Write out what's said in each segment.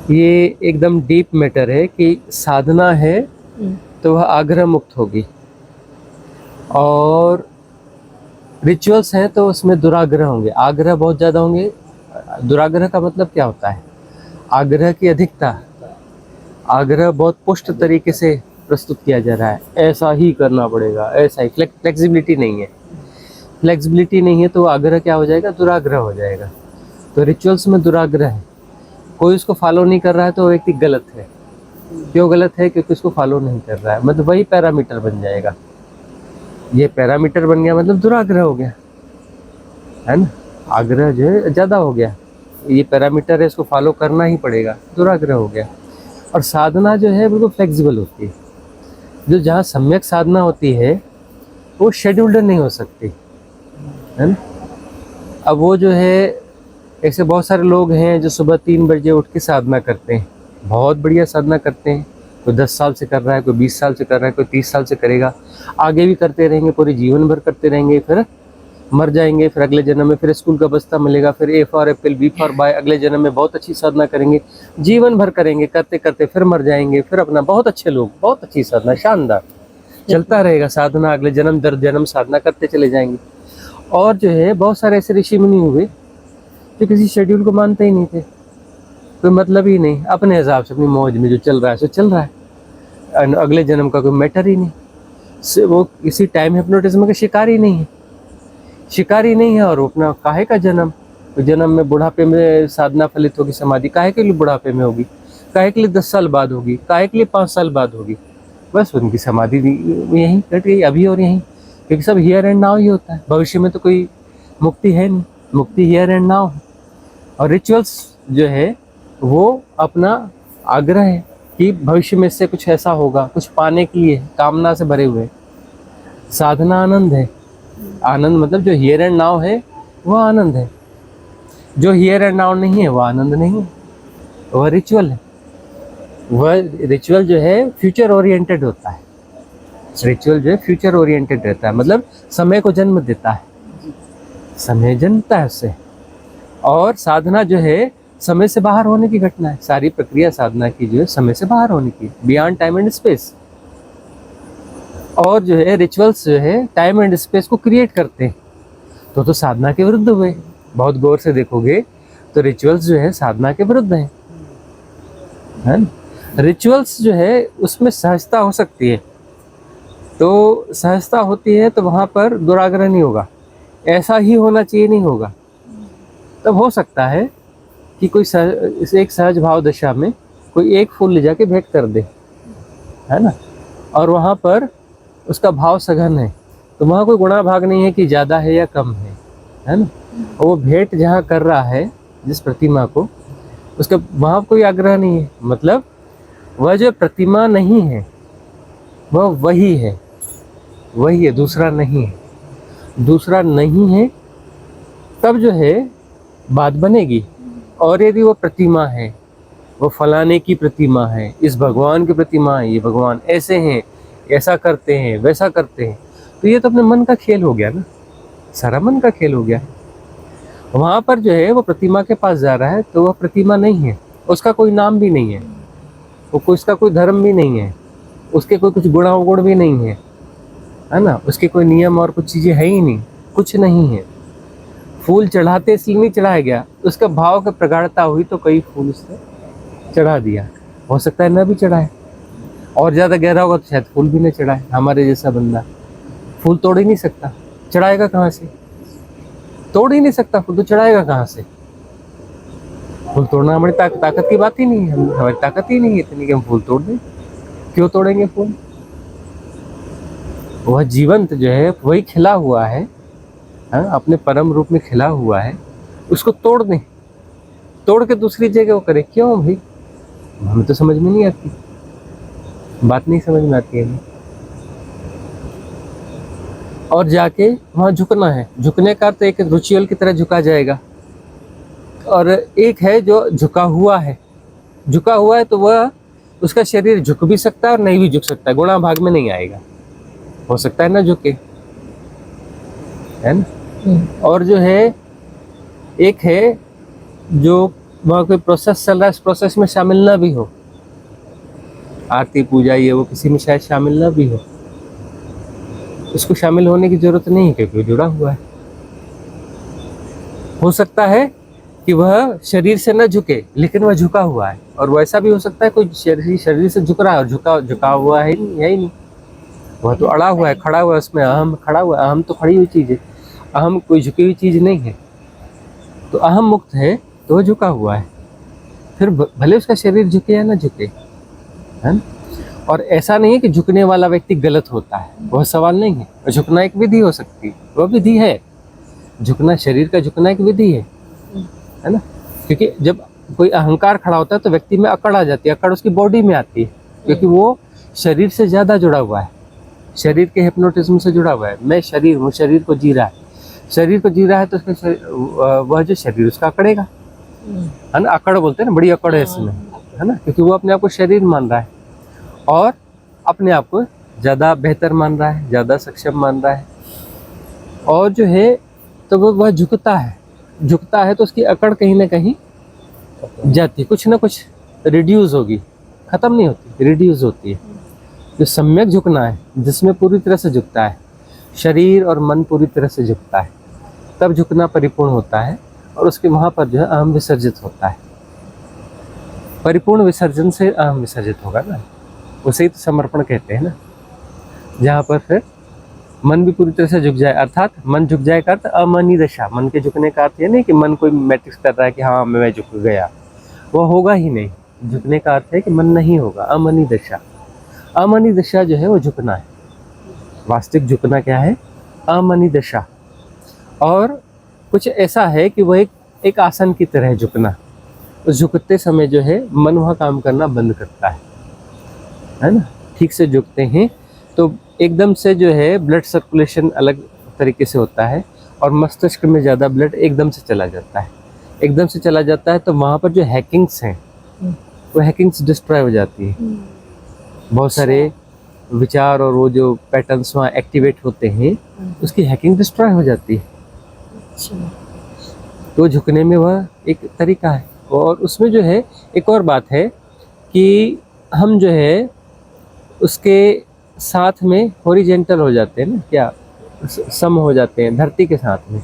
ये एकदम deep matter है कि साधना है हम्म, तो वह आग्रह मुक्त होगी, और रिचुअल्स हैं तो उसमें दुराग्रह होंगे, आग्रह बहुत ज़्यादा होंगे। दुराग्रह का मतलब क्या होता है? आग्रह की अधिकता। आग्रह बहुत पुष्ट तरीके से प्रस्तुत किया जा रहा है, ऐसा ही करना पड़ेगा, ऐसा ही। फ्लेक्सिबिलिटी नहीं है। फ्लेक्सिबिलिटी नहीं है तो आग्रह क्या हो जाएगा? दुराग्रह हो जाएगा। तो रिचुअल्स में दुराग्रह है। कोई उसको फॉलो नहीं कर रहा है तो वो व्यक्ति गलत है। क्यों गलत है? क्योंकि उसको फॉलो नहीं कर रहा है, मतलब वही पैरामीटर बन जाएगा। ये पैरामीटर बन गया मतलब दुराग्रह हो गया, है ना। आग्रह जो है ज़्यादा हो गया, ये पैरामीटर है, इसको फॉलो करना ही पड़ेगा, दुराग्रह हो गया। और साधना जो है बिल्कुल फ्लेक्सिबल होती है। जो जहाँ सम्यक साधना होती है वो शेड्यूल्ड नहीं हो सकती, है ना। अब वो जो है, ऐसे बहुत सारे लोग हैं जो सुबह 3 बजे उठ के साधना करते हैं, बहुत बढ़िया साधना करते हैं। कोई 10 साल से कर रहा है, कोई 20 साल से कर रहा है, कोई 30 साल से करेगा, आगे भी करते रहेंगे, पूरे जीवन भर करते रहेंगे। फिर मर जाएंगे, फिर अगले जन्म में फिर स्कूल का बस्ता मिलेगा, फिर A for apple, B for boy, अगले जन्म में बहुत अच्छी साधना करेंगे, जीवन भर करेंगे, करते करते फिर मर जाएंगे, फिर अपना बहुत अच्छे लोग, बहुत अच्छी साधना, शानदार चलता रहेगा साधना, अगले जन्म दर जन्म साधना करते चले जाएंगे। और जो है बहुत सारे ऐसे ऋषि मुनि हुए जो किसी शेड्यूल को मानते ही नहीं थे, कोई मतलब ही नहीं, अपने हिसाब से अपनी मौज में जो चल रहा है सो चल रहा है, अगले जन्म का कोई मैटर ही नहीं। वो किसी टाइम हिप्नोटिज्म का शिकार ही नहीं है, शिकार ही नहीं है। और वो अपना काहे का जन्म, तो जन्म में बुढ़ापे में साधना फलित होगी, समाधि काहे के लिए बुढ़ापे में होगी, काहे के लिए 10 साल बाद होगी, काहे के लिए 5 साल बाद होगी। बस उनकी समाधि यहीं कट गई, अभी और यहीं, क्योंकि सब हियर एंड नाउ ही होता है। भविष्य में तो कोई मुक्ति है नहीं, मुक्ति हियर एंड नाउ है। और रिचुअल्स जो है वो अपना आग्रह है कि भविष्य में इससे कुछ ऐसा होगा, कुछ पाने के लिए कामना से भरे हुए। साधना आनंद है, आनंद मतलब जो हियर एंड नाउ है वो आनंद है, जो हियर एंड नाउ नहीं है वो आनंद नहीं है, वह रिचुअल है। वह रिचुअल जो है फ्यूचर ओरिएंटेड होता है। रिचुअल जो है फ्यूचर ओरिएंटेड रहता है, मतलब समय को जन्म देता है, समय जन्मता है उससे। और साधना जो है समय से बाहर होने की घटना है, सारी प्रक्रिया साधना की जो है समय से बाहर होने की, बियॉन्ड टाइम एंड स्पेस। और जो है रिचुअल्स जो है टाइम एंड स्पेस को क्रिएट करते हैं, तो साधना के विरुद्ध हुए। बहुत गौर से देखोगे तो रिचुअल्स जो है साधना के विरुद्ध हैं, है ना। रिचुअल्स जो है उसमें सहजता हो सकती है, तो सहजता होती है तो वहाँ पर दुराग्रह नहीं होगा, ऐसा ही होना चाहिए नहीं होगा। तब हो सकता है कि कोई एक सहज भाव दशा में कोई एक फूल ले जाके भेंट कर दे, है ना, और वहाँ पर उसका भाव सघन है, तो वहाँ कोई गुणा भाग नहीं है कि ज़्यादा है या कम है ना। और वो भेंट जहाँ कर रहा है जिस प्रतिमा को, उसका वहाँ कोई आग्रह नहीं है, मतलब वह जो प्रतिमा नहीं है वह वही है, वही है, दूसरा नहीं है, दूसरा नहीं है। तब जो है बात बनेगी। और यदि वो प्रतिमा है, वो फलाने की प्रतिमा है, इस भगवान की प्रतिमा है, ये भगवान ऐसे हैं, ऐसा करते हैं, वैसा करते हैं, तो ये तो अपने मन का खेल हो गया ना, सारा मन का खेल हो गया। वहाँ पर जो है वो प्रतिमा के पास जा रहा है तो वह प्रतिमा नहीं है, उसका कोई नाम भी नहीं है, वो उसका कोई धर्म भी नहीं है, उसके कोई कुछ गुण अवगुण भी नहीं है ना, उसके कोई नियम और कुछ चीज़ें है ही नहीं, कुछ नहीं है। फूल चढ़ाते इसलिए नहीं चढ़ाया गया, उसका भाव का प्रगाढ़ता हुई तो कई फूल उसने चढ़ा दिया, हो सकता है न भी चढ़ाए, और ज़्यादा गहरा होगा तो शायद फूल भी न चढ़ाए। हमारे जैसा बंदा फूल तोड़ ही नहीं सकता, चढ़ाएगा कहाँ से? तोड़ ही नहीं सकता फूल, तो चढ़ाएगा कहाँ से? फूल तोड़ना हमारी ताकत की बात ही नहीं है, हमारी ताकत ही नहीं है इतनी कि हम फूल तोड़ दें। क्यों तोड़ेंगे फूल? वह जीवंत जो है वही खिला हुआ है, अपने परम रूप में खिला हुआ है, उसको तोड़ दें, तोड़ के दूसरी जगह वो करे, क्यों भाई? हमें तो समझ में नहीं आती, बात नहीं समझ में आती है। और जाके वहाँ झुकना है, झुकने का तो एक रिचुअल की तरह झुका जाएगा, और एक है जो झुका हुआ है, झुका हुआ है तो वह उसका शरीर झुक भी सकता है और नहीं भी झुक सकता है, गुणा भाग में नहीं आएगा, हो सकता है ना झुके, है ना। और जो है एक है जो वहाँ कोई प्रोसेस चल रहा है, इस प्रोसेस में शामिल ना भी हो, आरती पूजा ये वो किसी में शायद शामिल ना भी हो, उसको शामिल होने की जरूरत नहीं है क्योंकि वो जुड़ा हुआ है। हो सकता है कि वह शरीर से न झुके लेकिन वह झुका हुआ है, और वैसा भी हो सकता है कोई शरीर से झुक रहा है और झुका हुआ है ही नहीं, वह तो अड़ा हुआ है, खड़ा हुआ है, उसमें अहम खड़ा हुआ है। अहम तो खड़ी हुई चीज है, अहम कोई झुकी हुई चीज नहीं है। तो अहम मुक्त है तो वह झुका हुआ है, फिर भले उसका शरीर झुके या ना झुके, है ना। और ऐसा नहीं है कि झुकने वाला व्यक्ति गलत होता है, वह सवाल नहीं है। झुकना एक विधि हो सकती है, वह विधि है, झुकना शरीर का झुकना एक विधि है ना। क्योंकि जब कोई अहंकार खड़ा होता है तो व्यक्ति में अकड़ आ जाती है, अकड़ उसकी बॉडी में आती है, क्योंकि वो शरीर से ज्यादा जुड़ा हुआ है, शरीर के हिप्नोटिज्म से जुड़ा हुआ है। मैं शरीर हूँ, शरीर को जी रहा है, शरीर को जी रहा है तो उसका वह जो शरीर उसका अकड़ेगा, है ना। अकड़ बोलते हैं ना, बड़ी अकड़ है इसमें, है ना, क्योंकि वो अपने आप को शरीर मान रहा है और अपने आप को ज़्यादा बेहतर मान रहा है, ज़्यादा सक्षम मान रहा है, और जो है तो वह झुकता है तो उसकी अकड़ कहीं ना कहीं जाती है, कुछ ना कुछ रिड्यूस होगी, ख़त्म नहीं होती, रिड्यूस होती है। जो सम्यक झुकना है, जिसमें पूरी तरह से झुकता है, शरीर और मन पूरी तरह से झुकता है, तब झुकना परिपूर्ण होता है, और उसके वहाँ पर जो है अहम विसर्जित होता है। परिपूर्ण विसर्जन से अहम विसर्जित होगा ना, उसे ही तो समर्पण कहते हैं ना, जहाँ पर फिर मन भी पूरी तरह से झुक जाए, अर्थात मन झुक जाए का अर्थ अमनी दशा। मन के झुकने का अर्थ ये नहीं कि मन कोई मैट्रिक्स कर रहा है कि हाँ मैं झुक गया, वो होगा ही नहीं। झुकने का अर्थ है कि मन नहीं होगा, अमनी दशा। अमनी दशा जो है वो झुकना है, वास्तविक झुकना क्या है, अमनी दशा। और कुछ ऐसा है कि वह एक आसन की तरह झुकना, उस झुकते समय जो है मन वहाँ काम करना बंद करता है ना। ठीक से झुकते हैं तो एकदम से जो है ब्लड सर्कुलेशन अलग तरीके से होता है, और मस्तिष्क में ज़्यादा ब्लड एकदम से चला जाता है, एकदम से चला जाता है, तो वहाँ पर जो हैकिंग्स हैं वो हैकिंग्स डिस्ट्रॉय हो जाती है। बहुत सारे विचार और वो जो पैटर्न्स वहाँ एक्टिवेट होते हैं, उसकी हैकिंग डिस्ट्रॉय हो जाती है। तो झुकने में वह एक तरीका है। और उसमें जो है एक और बात है कि हम जो है उसके साथ में हॉरिजेंटल हो जाते हैं ना, क्या सम हो जाते हैं धरती के साथ में,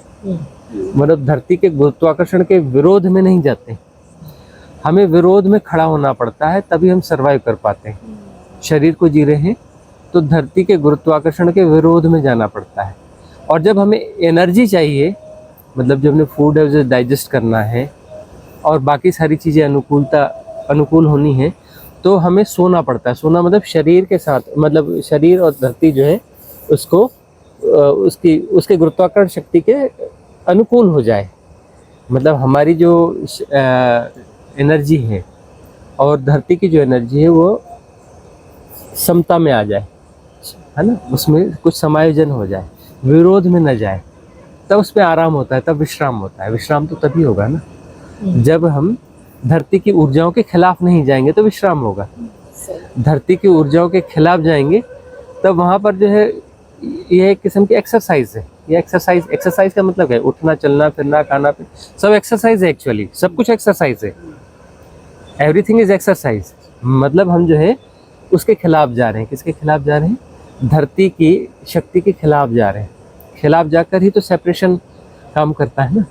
मतलब धरती के गुरुत्वाकर्षण के विरोध में नहीं जाते, हमें विरोध में खड़ा होना पड़ता है, तभी हम सरवाइव कर पाते हैं। शरीर को जी रहे हैं तो धरती के गुरुत्वाकर्षण के विरोध में जाना पड़ता है, और जब हमें एनर्जी चाहिए, मतलब जब हमें फूड है उसे डाइजेस्ट करना है और बाकी सारी चीज़ें अनुकूल होनी है, तो हमें सोना पड़ता है। सोना मतलब शरीर के साथ, मतलब शरीर और धरती जो है उसको उसके गुरुत्वाकर्षण शक्ति के अनुकूल हो जाए, मतलब हमारी जो एनर्जी है और धरती की जो एनर्जी है वो समता में आ जाए, है ना, उसमें कुछ समायोजन हो जाए, विरोध में न जाए, तब उस पर आराम होता है, तब विश्राम होता है। विश्राम तो तभी होगा ना जब हम धरती की ऊर्जाओं के खिलाफ नहीं जाएंगे, तो विश्राम होगा। धरती की ऊर्जाओं के खिलाफ जाएंगे तब वहाँ पर जो है ये एक किस्म की एक्सरसाइज है। ये एक्सरसाइज का मतलब है उठना, चलना, फिरना, खाना पीना, सब एक्सरसाइज है। एक्चुअली सब कुछ एक्सरसाइज है, एवरीथिंग इज एक्सरसाइज। मतलब हम जो है उसके खिलाफ जा रहे हैं। किसके खिलाफ जा रहे हैं? धरती की शक्ति के खिलाफ जा रहे हैं। खिलाफ जाकर ही तो सेपरेशन काम करता है ना।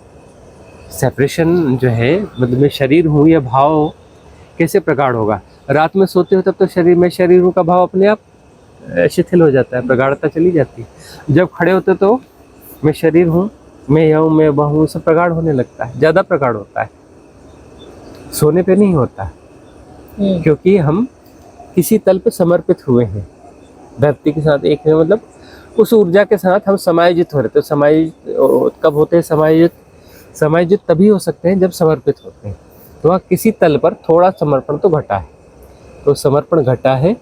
सेपरेशन जो है मतलब मैं शरीर हूँ या भाव कैसे प्रगाढ़ होगा? रात में सोते हो तब तो शरीर में शरीर हूँ का भाव अपने आप शिथिल हो जाता है, प्रगाढ़ता चली जाती है। जब खड़े होते तो मैं शरीर हूँ, मैं यह हूँ, मैं वह हूँ, सब प्रगाढ़ होने लगता है, ज़्यादा प्रगाढ़ होता है। सोने पे नहीं होता, क्योंकि हम किसी तल पे समर्पित हुए हैं, धरती के साथ एक है, मतलब उस ऊर्जा के साथ हम समायोजित हो रहे थे। समायोजित कब होते हैं? समायोजित तभी हो सकते हैं जब समर्पित होते हैं। तो वहाँ किसी तल पर थोड़ा समर्पण तो घटा है, तो समर्पण घटा है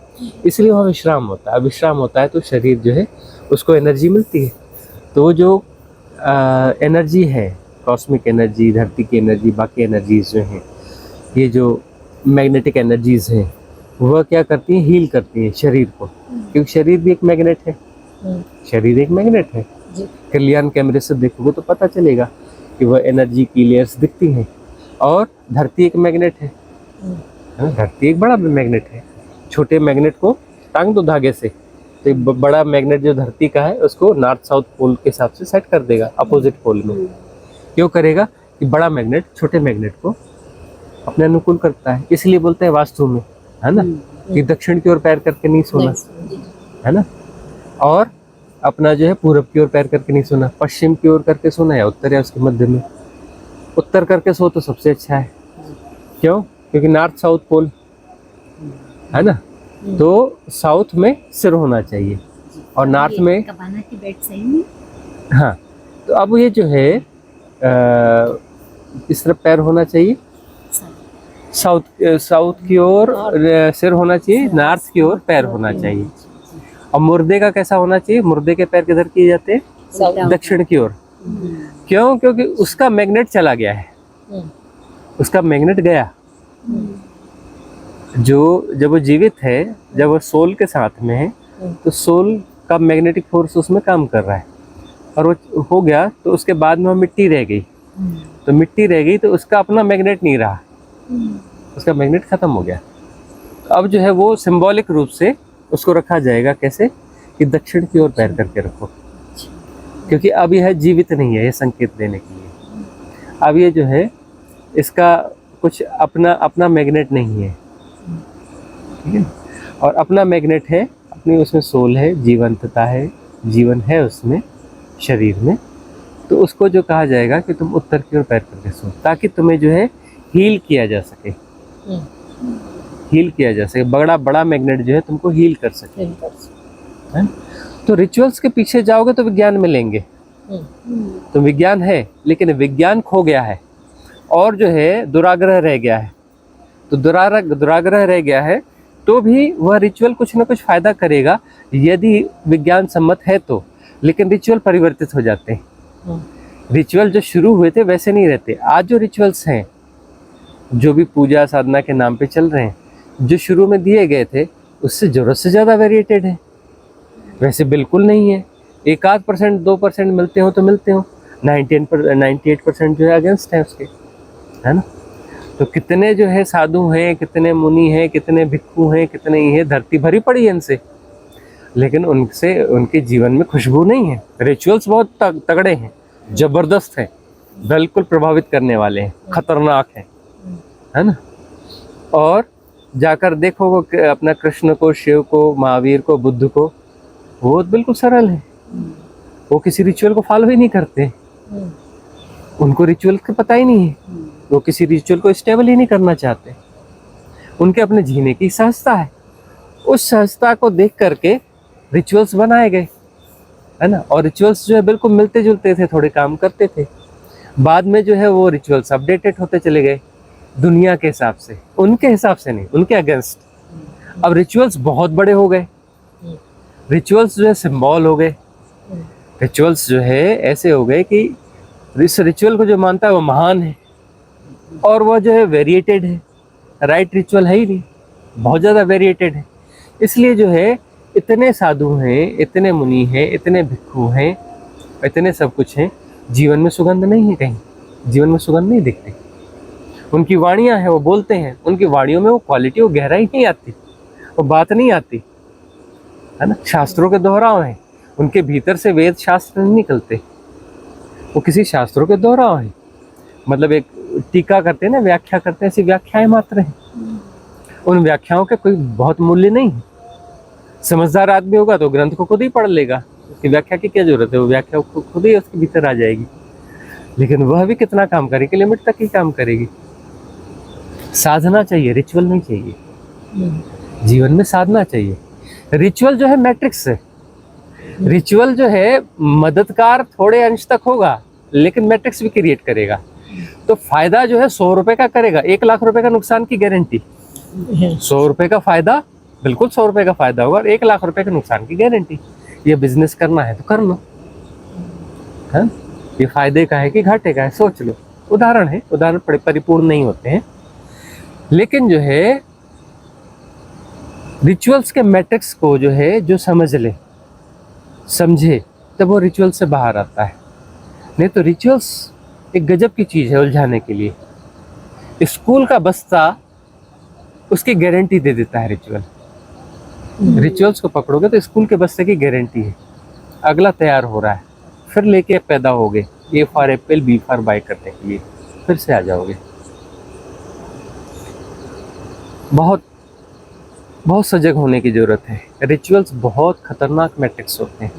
इसलिए वहाँ विश्राम होता है। विश्राम होता है तो शरीर जो है उसको एनर्जी मिलती है। तो जो एनर्जी है, कॉस्मिक एनर्जी, धरती की एनर्जी, बाकी एनर्जीज जो हैं, ये जो मैग्नेटिक एनर्जीज हैं, वह क्या करती हैं? हील करती हैं शरीर को, क्योंकि शरीर भी एक मैग्नेट है। शरीर एक मैग्नेट है। कल्याण कैमरे से देखोगे तो पता चलेगा कि वह एनर्जी की लेयर्स दिखती हैं, और धरती एक मैग्नेट है, धरती एक बड़ा मैग्नेट है। छोटे मैग्नेट को टांग दो धागे से, तो एक बड़ा मैग्नेट जो धरती का है उसको नॉर्थ साउथ पोल के हिसाब से सेट कर देगा, अपोजिट पोल में। क्यों करेगा? कि बड़ा मैग्नेट छोटे मैग्नेट को अपने अनुकूल करता है। इसलिए बोलते हैं वास्तु में, है ना, कि दक्षिण की ओर पैर करके नहीं सोना, है ना, और अपना जो है पूरब की ओर पैर करके नहीं सोना, पश्चिम की ओर करके सोना या उत्तर या उसके मध्य में। उत्तर करके सो तो सबसे अच्छा है। क्यों? क्योंकि नॉर्थ साउथ पोल है ना, तो साउथ में सिर होना चाहिए और नॉर्थ में कबाना की बेड सही नहीं। हाँ, तो अब ये जो है इस तरफ पैर होना चाहिए, साउथ की ओर सिर होना चाहिए, नॉर्थ की ओर पैर होना चाहिए। और मुर्दे का कैसा होना चाहिए? मुर्दे के पैर किधर किए जाते हैं? दक्षिण की ओर। क्यों? क्योंकि उसका मैग्नेट चला गया है, उसका मैग्नेट गया। जो जब वो जीवित है, जब वो सोल के साथ में है, तो सोल का मैग्नेटिक फोर्स उसमें काम कर रहा है, और वो हो गया तो उसके बाद में वो मिट्टी रह गई। तो मिट्टी रह गई तो उसका अपना मैग्नेट नहीं रहा, उसका मैग्नेट खत्म हो गया। अब जो है वो सिंबॉलिक रूप से उसको रखा जाएगा कैसे? कि दक्षिण की ओर पैर करके रखो, क्योंकि अब यह जीवित नहीं है, ये संकेत देने के लिए। अब ये जो है इसका कुछ अपना मैग्नेट नहीं है, ठीक है, और अपना मैग्नेट है, अपनी उसमें सोल है, जीवंतता है, जीवन है उसमें, शरीर में। तो उसको जो कहा जाएगा कि तुम उत्तर की ओर पैर करके सो, ताकि तुम्हें जो है हील किया जा सके, हील किया जा सके। बड़ा मैग्नेट जो है तुमको हील कर सके, है? तो रिचुअल्स के पीछे जाओगे तो विज्ञान मिलेंगे। तो विज्ञान है, लेकिन विज्ञान खो गया है और जो है दुराग्रह रह गया है। तो दुराग्रह रह गया है, तो भी वह रिचुअल कुछ ना कुछ फायदा करेगा यदि विज्ञान सम्मत है तो। लेकिन रिचुअल परिवर्तित हो जाते हैं। रिचुअल जो शुरू हुए थे वैसे नहीं रहते। आज जो रिचुअल्स हैं, जो भी पूजा साधना के नाम पे चल रहे हैं, जो शुरू में दिए गए थे उससे जरूरत से ज़्यादा वेरिएटेड है, वैसे बिल्कुल नहीं है। 1-8%, 2% मिलते हो तो मिलते हो, 98% जो है अगेंस्ट है उसके, है ना। तो कितने जो है साधु हैं, कितने मुनि हैं, कितने भिक्षु हैं, कितने ही है, धरती भरी पड़ी है इनसे, लेकिन उनसे उनके जीवन में खुशबू नहीं है। रिचुअल्स बहुत तगड़े हैं, जबरदस्त हैं, बिल्कुल प्रभावित करने वाले हैं, खतरनाक हैं, है ना। और जाकर देखो वो अपना कृष्ण को, शिव को, महावीर को, बुद्ध को, वो बिल्कुल सरल है, वो किसी रिचुअल को फॉलो ही नहीं करते, उनको रिचुअल का पता ही नहीं है, वो किसी रिचुअल को स्टेबल ही नहीं करना चाहते। उनके अपने जीने की सहजता है, उस सहजता को देख करके रिचुअल्स बनाए गए, है ना। और रिचुअल्स जो है बिल्कुल मिलते जुलते थे, थोड़े काम करते थे। बाद में जो है वो रिचुअल्स अपडेटेड होते चले गए दुनिया के हिसाब से, उनके हिसाब से नहीं, उनके अगेंस्ट। अब रिचुअल्स बहुत बड़े हो गए, रिचुअल्स जो है सिंबल हो गए, रिचुअल्स जो है ऐसे हो गए कि इस रिचुअल को जो मानता है वो महान है, और वह जो है वेरिएटेड है। राइट रिचुअल है ही नहीं, बहुत ज़्यादा वेरिएटेड है। इसलिए जो है इतने साधु हैं, इतने मुनि हैं, इतने भिक्षु हैं, इतने सब कुछ हैं, जीवन में सुगंध नहीं है, कहीं जीवन में सुगंध नहीं दिखती। उनकी वाणियाँ हैं, वो बोलते हैं, उनकी वाणियों में वो क्वालिटी, वो गहराई नहीं आती, वो बात नहीं आती, है ना। शास्त्रों के दोहराव हैं, उनके भीतर से वेद शास्त्र नहीं निकलते, वो किसी शास्त्रों के दोहराव हैं। मतलब एक टीका करते हैं ना, व्याख्या करते हैं, ऐसी व्याख्याएं मात्र हैं। उन व्याख्याओं का कोई बहुत मूल्य नहीं है। समझदार आदमी होगा तो ग्रंथ को खुद ही पढ़ लेगा, उसकी व्याख्या की क्या जरूरत है, वो व्याख्या खुद ही उसके भीतर आ जाएगी। लेकिन वह भी कितना काम करेगी? लिमिट तक ही काम करेगी। साधना चाहिए, रिचुअल नहीं चाहिए। जीवन में साधना चाहिए। रिचुअल जो है मैट्रिक्स है, रिचुअल जो है मददगार थोड़े अंश तक होगा, लेकिन मैट्रिक्स भी क्रिएट करेगा। तो फायदा जो है 100 रुपए का करेगा, 1 लाख रुपए का नुकसान की गारंटी। 100 रुपए का फायदा, बिल्कुल 100 रुपए का फायदा होगा, और 1 लाख रुपए के नुकसान की गारंटी। ये बिजनेस करना है तो कर लो, है? ये फायदे का है कि घाटे का है, सोच लो। उदाहरण है, उदाहरण परिपूर्ण नहीं होते हैं, लेकिन जो है रिचुअल्स के मैट्रिक्स को जो है जो समझ ले, समझे, तब वो रिचुअल से बाहर आता है। नहीं तो रिचुअल्स एक गजब की चीज़ है उलझाने के लिए। स्कूल का बस्ता उसकी गारंटी दे देता है रिचुअल। रिचुअल्स को पकड़ोगे तो स्कूल के बस्ते की गारंटी है, अगला तैयार हो रहा है, फिर लेके पैदा होगे, A for apple B for boy करने के लिए, फिर से आ जाओगे। बहुत बहुत सजग होने की जरूरत है। रिचुअल्स बहुत खतरनाक मैट्रिक्स होते हैं,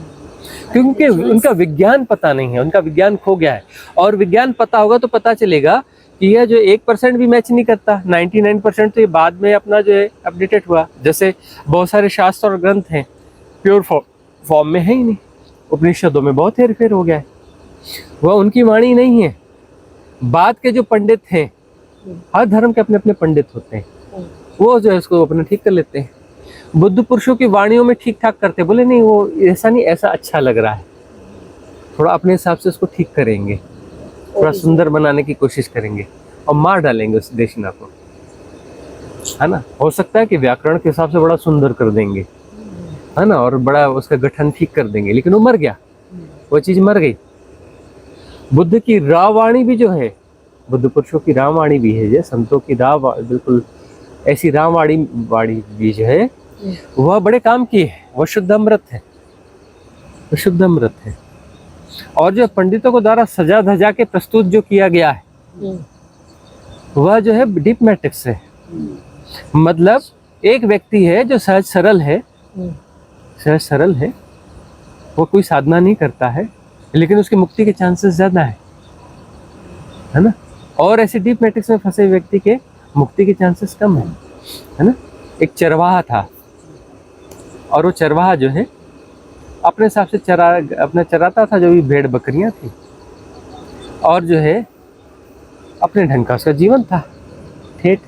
क्योंकि उनका विज्ञान पता नहीं है, उनका विज्ञान खो गया है। और विज्ञान पता होगा तो पता चलेगा कि यह जो 1% भी मैच नहीं करता, 99% तो ये बाद में अपना जो है अपडेटेड हुआ। जैसे बहुत सारे शास्त्र और ग्रंथ हैं प्योर फॉर्म में है ही नहीं, उपनिषदों में बहुत हेर फेर हो गया है, वह उनकी वाणी नहीं है। बाद के जो पंडित हैं, हर धर्म के अपने अपने पंडित होते हैं, वो जो है उसको अपने ठीक कर लेते हैं। बुद्ध पुरुषों की वाणियों में ठीक ठाक करते, बोले नहीं वो ऐसा नहीं, ऐसा अच्छा लग रहा है, थोड़ा अपने हिसाब से उसको ठीक करेंगे, थोड़ा सुंदर बनाने की कोशिश करेंगे और मार डालेंगे उस देशना को, है ना। हो सकता है कि व्याकरण के हिसाब से बड़ा सुंदर कर देंगे, है ना, और बड़ा उसका गठन ठीक कर देंगे, लेकिन वो मर गया, वो चीज मर गई। बुद्ध की रावाणी भी जो है, बुद्ध पुरुषों की रामवाणी भी है, जो संतों की राव बिल्कुल ऐसी रामवाणी भी जो है वह बड़े काम की है, वह शुद्ध अमृत है, वह शुद्ध अमृत है। और जो पंडितों को द्वारा सजा धजा के प्रस्तुत जो किया गया है वह जो है डीप मैट्रिक्स है। मतलब एक व्यक्ति है जो सहज सरल है, सहज सरल है, वो कोई साधना नहीं करता है, लेकिन उसकी मुक्ति के चांसेस ज्यादा है ना। और ऐसे डीप मैट्रिक्स में फंसे व्यक्ति के मुक्ति के चांसेस कम है ना। एक चरवाहा था, और वो चरवाहा जो है अपने हिसाब से अपना चराता था, जो भी भेड़ बकरियां थी, और जो है अपने ढंग का उसका जीवन था ठेठ।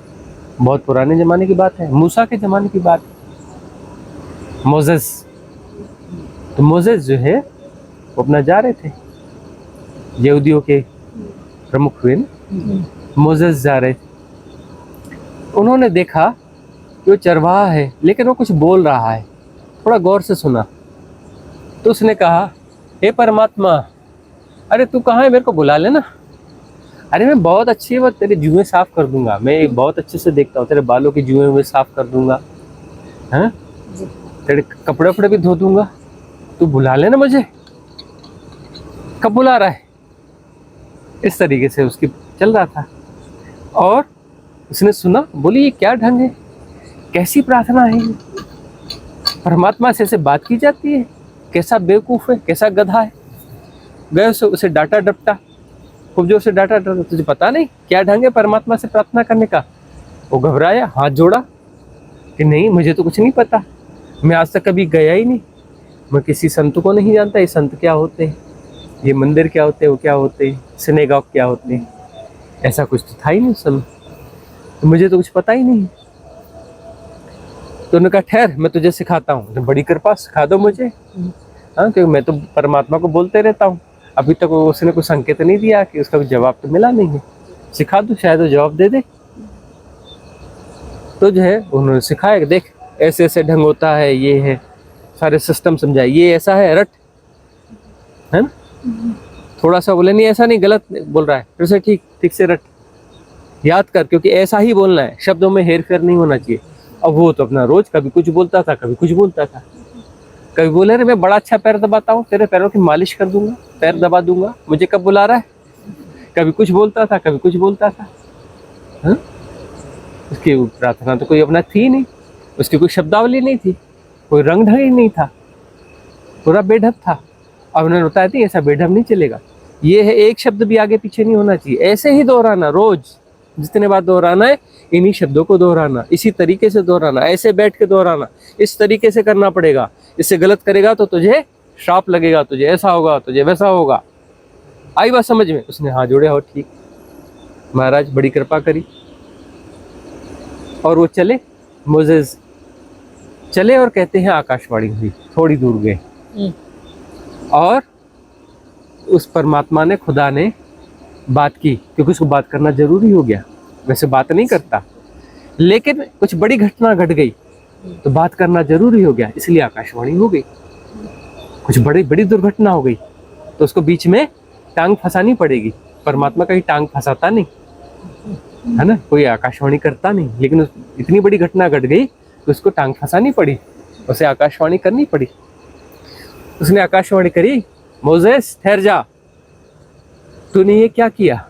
बहुत पुराने जमाने की बात है, मूसा के जमाने की बात है, मोजेस। तो मोजेस जो है वो अपना जा रहे थे, यहूदियों के प्रमुख हुए ना, मोजेस जा रहे थे। उन्होंने देखा कि वो चरवाहा है, लेकिन वो कुछ बोल रहा है, थोड़ा गौर से सुना, तो उसने कहा, हे परमात्मा, अरे तू कहाँ है, मेरे को बुला लेना। अरे मैं बहुत अच्छी है, तेरे जुएं साफ कर दूंगा, मैं बहुत अच्छे से देखता हूँ, तेरे बालों की जुएं हुए साफ कर दूंगा, हैं, तेरे कपड़े वपड़े भी धो दूंगा, तू बुला लेना मुझे। कब बुला रहा है? इस तरीके से उसकी चल रहा था। और उसने सुना, बोली ये क्या ढंग है, कैसी प्रार्थना है, परमात्मा से ऐसे बात की जाती है, कैसा बेवकूफ है, कैसा गधा है। गए उसे डांटा डपटा, खूब जोर से डांटा डपटा, तुझे पता नहीं क्या ढंग है परमात्मा से प्रार्थना करने का। वो घबराया, हाथ जोड़ा कि नहीं, मुझे तो कुछ नहीं पता, मैं आज तक कभी गया ही नहीं, मैं किसी संत को नहीं जानता, ये संत क्या होते हैं, ये मंदिर क्या होते हैं, वो क्या होते हैं, सिनेगॉग क्या होते हैं, ऐसा कुछ तो था ही नहीं उस समय, तो मुझे तो कुछ पता ही नहीं। तो उन्होंने कहा, ठहर मैं तुझे सिखाता हूँ। तो बड़ी कृपा, सिखा दो मुझे। हाँ, क्योंकि मैं तो परमात्मा को बोलते रहता हूँ, अभी तक उसने कोई संकेत नहीं दिया कि उसका जवाब तो मिला नहीं है, सिखा दो, शायद वो जवाब दे दे। तो जो है उन्होंने सिखाया, देख ऐसे ऐसे ढंग होता है, ये है, सारे सिस्टम समझाए, ये ऐसा है, रट, है ना। थोड़ा सा बोले, नहीं ऐसा नहीं, गलत बोल रहा है, फिर से ठीक से रट, याद कर, क्योंकि ऐसा ही बोलना है, शब्दों में हेर फेर नहीं होना चाहिए। अब वो तो अपना रोज कभी कुछ बोलता था, कभी कुछ बोलता था, कभी बोले रे मैं बड़ा अच्छा पैर दबाता हूँ, तेरे पैरों की मालिश कर दूंगा, पैर दबा दूंगा, मुझे कब बुला रहा है। कभी कुछ बोलता था, कभी कुछ बोलता था। हाँ? उसकी प्रार्थना तो कोई अपना थी नहीं, उसकी कोई शब्दावली नहीं थी, कोई रंग ढंग ही नहीं था, पूरा बेढब था। अब उन्होंने बताया थी ऐसा बेढब नहीं चलेगा, ये है, एक शब्द भी आगे पीछे नहीं होना चाहिए, ऐसे ही दोहराना, रोज जितने बार दोहराना है इन्हीं शब्दों को दोहराना, इसी तरीके से दोहराना, ऐसे बैठ के दोहराना, इस तरीके से करना पड़ेगा। इससे गलत करेगा तो तुझे श्राप लगेगा, तुझे ऐसा होगा, तुझे वैसा होगा। आई बात समझ में? उसने हाथ जोड़े, हो ठीक महाराज, बड़ी कृपा करी। और वो चले, मोजेस चले, और कहते हैं आकाशवाणी हुई, थोड़ी दूर गए, और उस परमात्मा ने, खुदा ने बात की, क्योंकि उसको बात करना जरूरी हो गया, वैसे बात नहीं करता, लेकिन कुछ बड़ी घटना घट गई तो बात करना जरूरी हो गया, इसलिए आकाशवाणी हो गई। कुछ बड़ी दुर्घटना हो गई तो उसको बीच में टांग फंसानी पड़ेगी, परमात्मा कहीं टांग फंसाता नहीं, है ना। कोई आकाशवाणी करता नहीं, लेकिन इतनी बड़ी घटना घट गई कि उसको टांग फंसानी पड़ी, उसे आकाशवाणी करनी पड़ी। उसने आकाशवाणी करी, मोजेस ठहर जा, तूने ये क्या किया?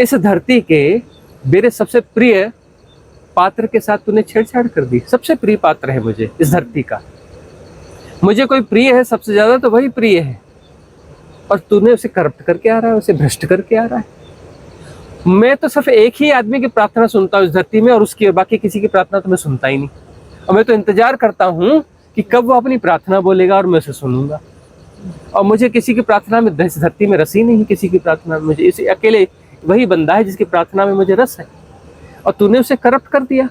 इस धरती के मेरे सबसे प्रिय पात्र के साथ तूने छेड़छाड़ कर दी। सबसे प्रिय पात्र है मुझे इस धरती का, मुझे कोई प्रिय है सबसे ज्यादा तो वही प्रिय है, और तूने उसे करप्ट करके आ रहा है, उसे भ्रष्ट करके आ रहा है। मैं तो सिर्फ एक ही आदमी की प्रार्थना सुनता हूँ इस धरती में, और उसकी बाकी किसी की प्रार्थना तो मैं सुनता ही नहीं। और मैं तो इंतजार करता हूँ कि कब वो अपनी प्रार्थना बोलेगा और मैं उसे सुनूंगा। और मुझे किसी की प्रार्थना में, इस धरती में रस ही नहीं किसी की प्रार्थना में। मुझे इसे अकेले वही बंदा है जिसकी प्रार्थना में मुझे रस है, और तूने उसे करप्ट कर दिया।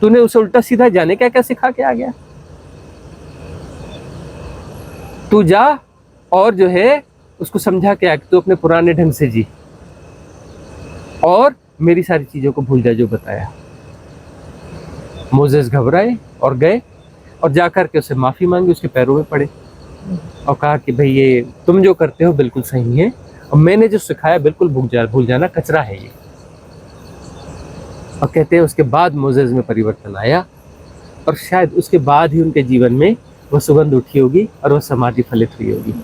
तूने उसे उल्टा सीधा जाने क्या क्या सिखा के आ गया। तू जा और जो है उसको समझा के आ कि तू अपने पुराने ढंग से जी, और मेरी सारी चीजों को भूल जा जो बताया। मोजेस घबराए और गए, और जाकर के उसे माफी मांगी, उसके पैरों में पड़े और कहा कि भाई ये तुम जो करते हो बिल्कुल सही है, और मैंने जो सिखाया बिल्कुल भूल जाना, कचरा है ये। और कहते हैं उसके बाद मोजेस में परिवर्तन आया, और शायद उसके बाद ही उनके जीवन में वह सुगंध उठी होगी और वह समाधि फलित हुई होगी।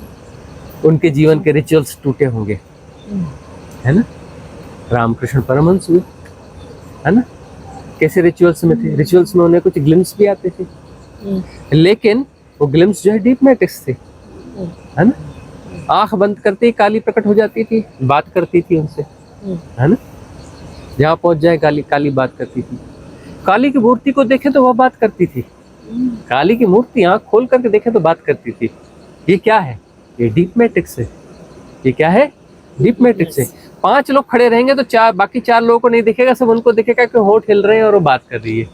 उनके जीवन के रिचुअल्स टूटे होंगे, है ना। रामकृष्ण परमहंस हुए, है ना, कैसे रिचुअल्स में थे। रिचुअल्स में उन्हें कुछ ग्लिम्स भी आते थे, लेकिन वो ग्लिम्स जो है डीप मैटिक्स थे, है ना। आंख बंद करते ही काली प्रकट हो जाती थी, बात करती थी उनसे, है ना। जहाँ पहुंच जाए काली काली बात करती थी। काली की मूर्ति को देखे तो वह बात करती थी, काली की मूर्ति आंख खोल करके देखे तो बात करती थी। ये क्या है? ये डीप मैट्रिक्स है। ये क्या है? डीप मैट्रिक्स है। 5 लोग खड़े रहेंगे तो बाकी 4 लोगों को नहीं दिखेगा, सब उनको दिखेगा कि होंठ हिल रहे हैं और वो बात कर रही है।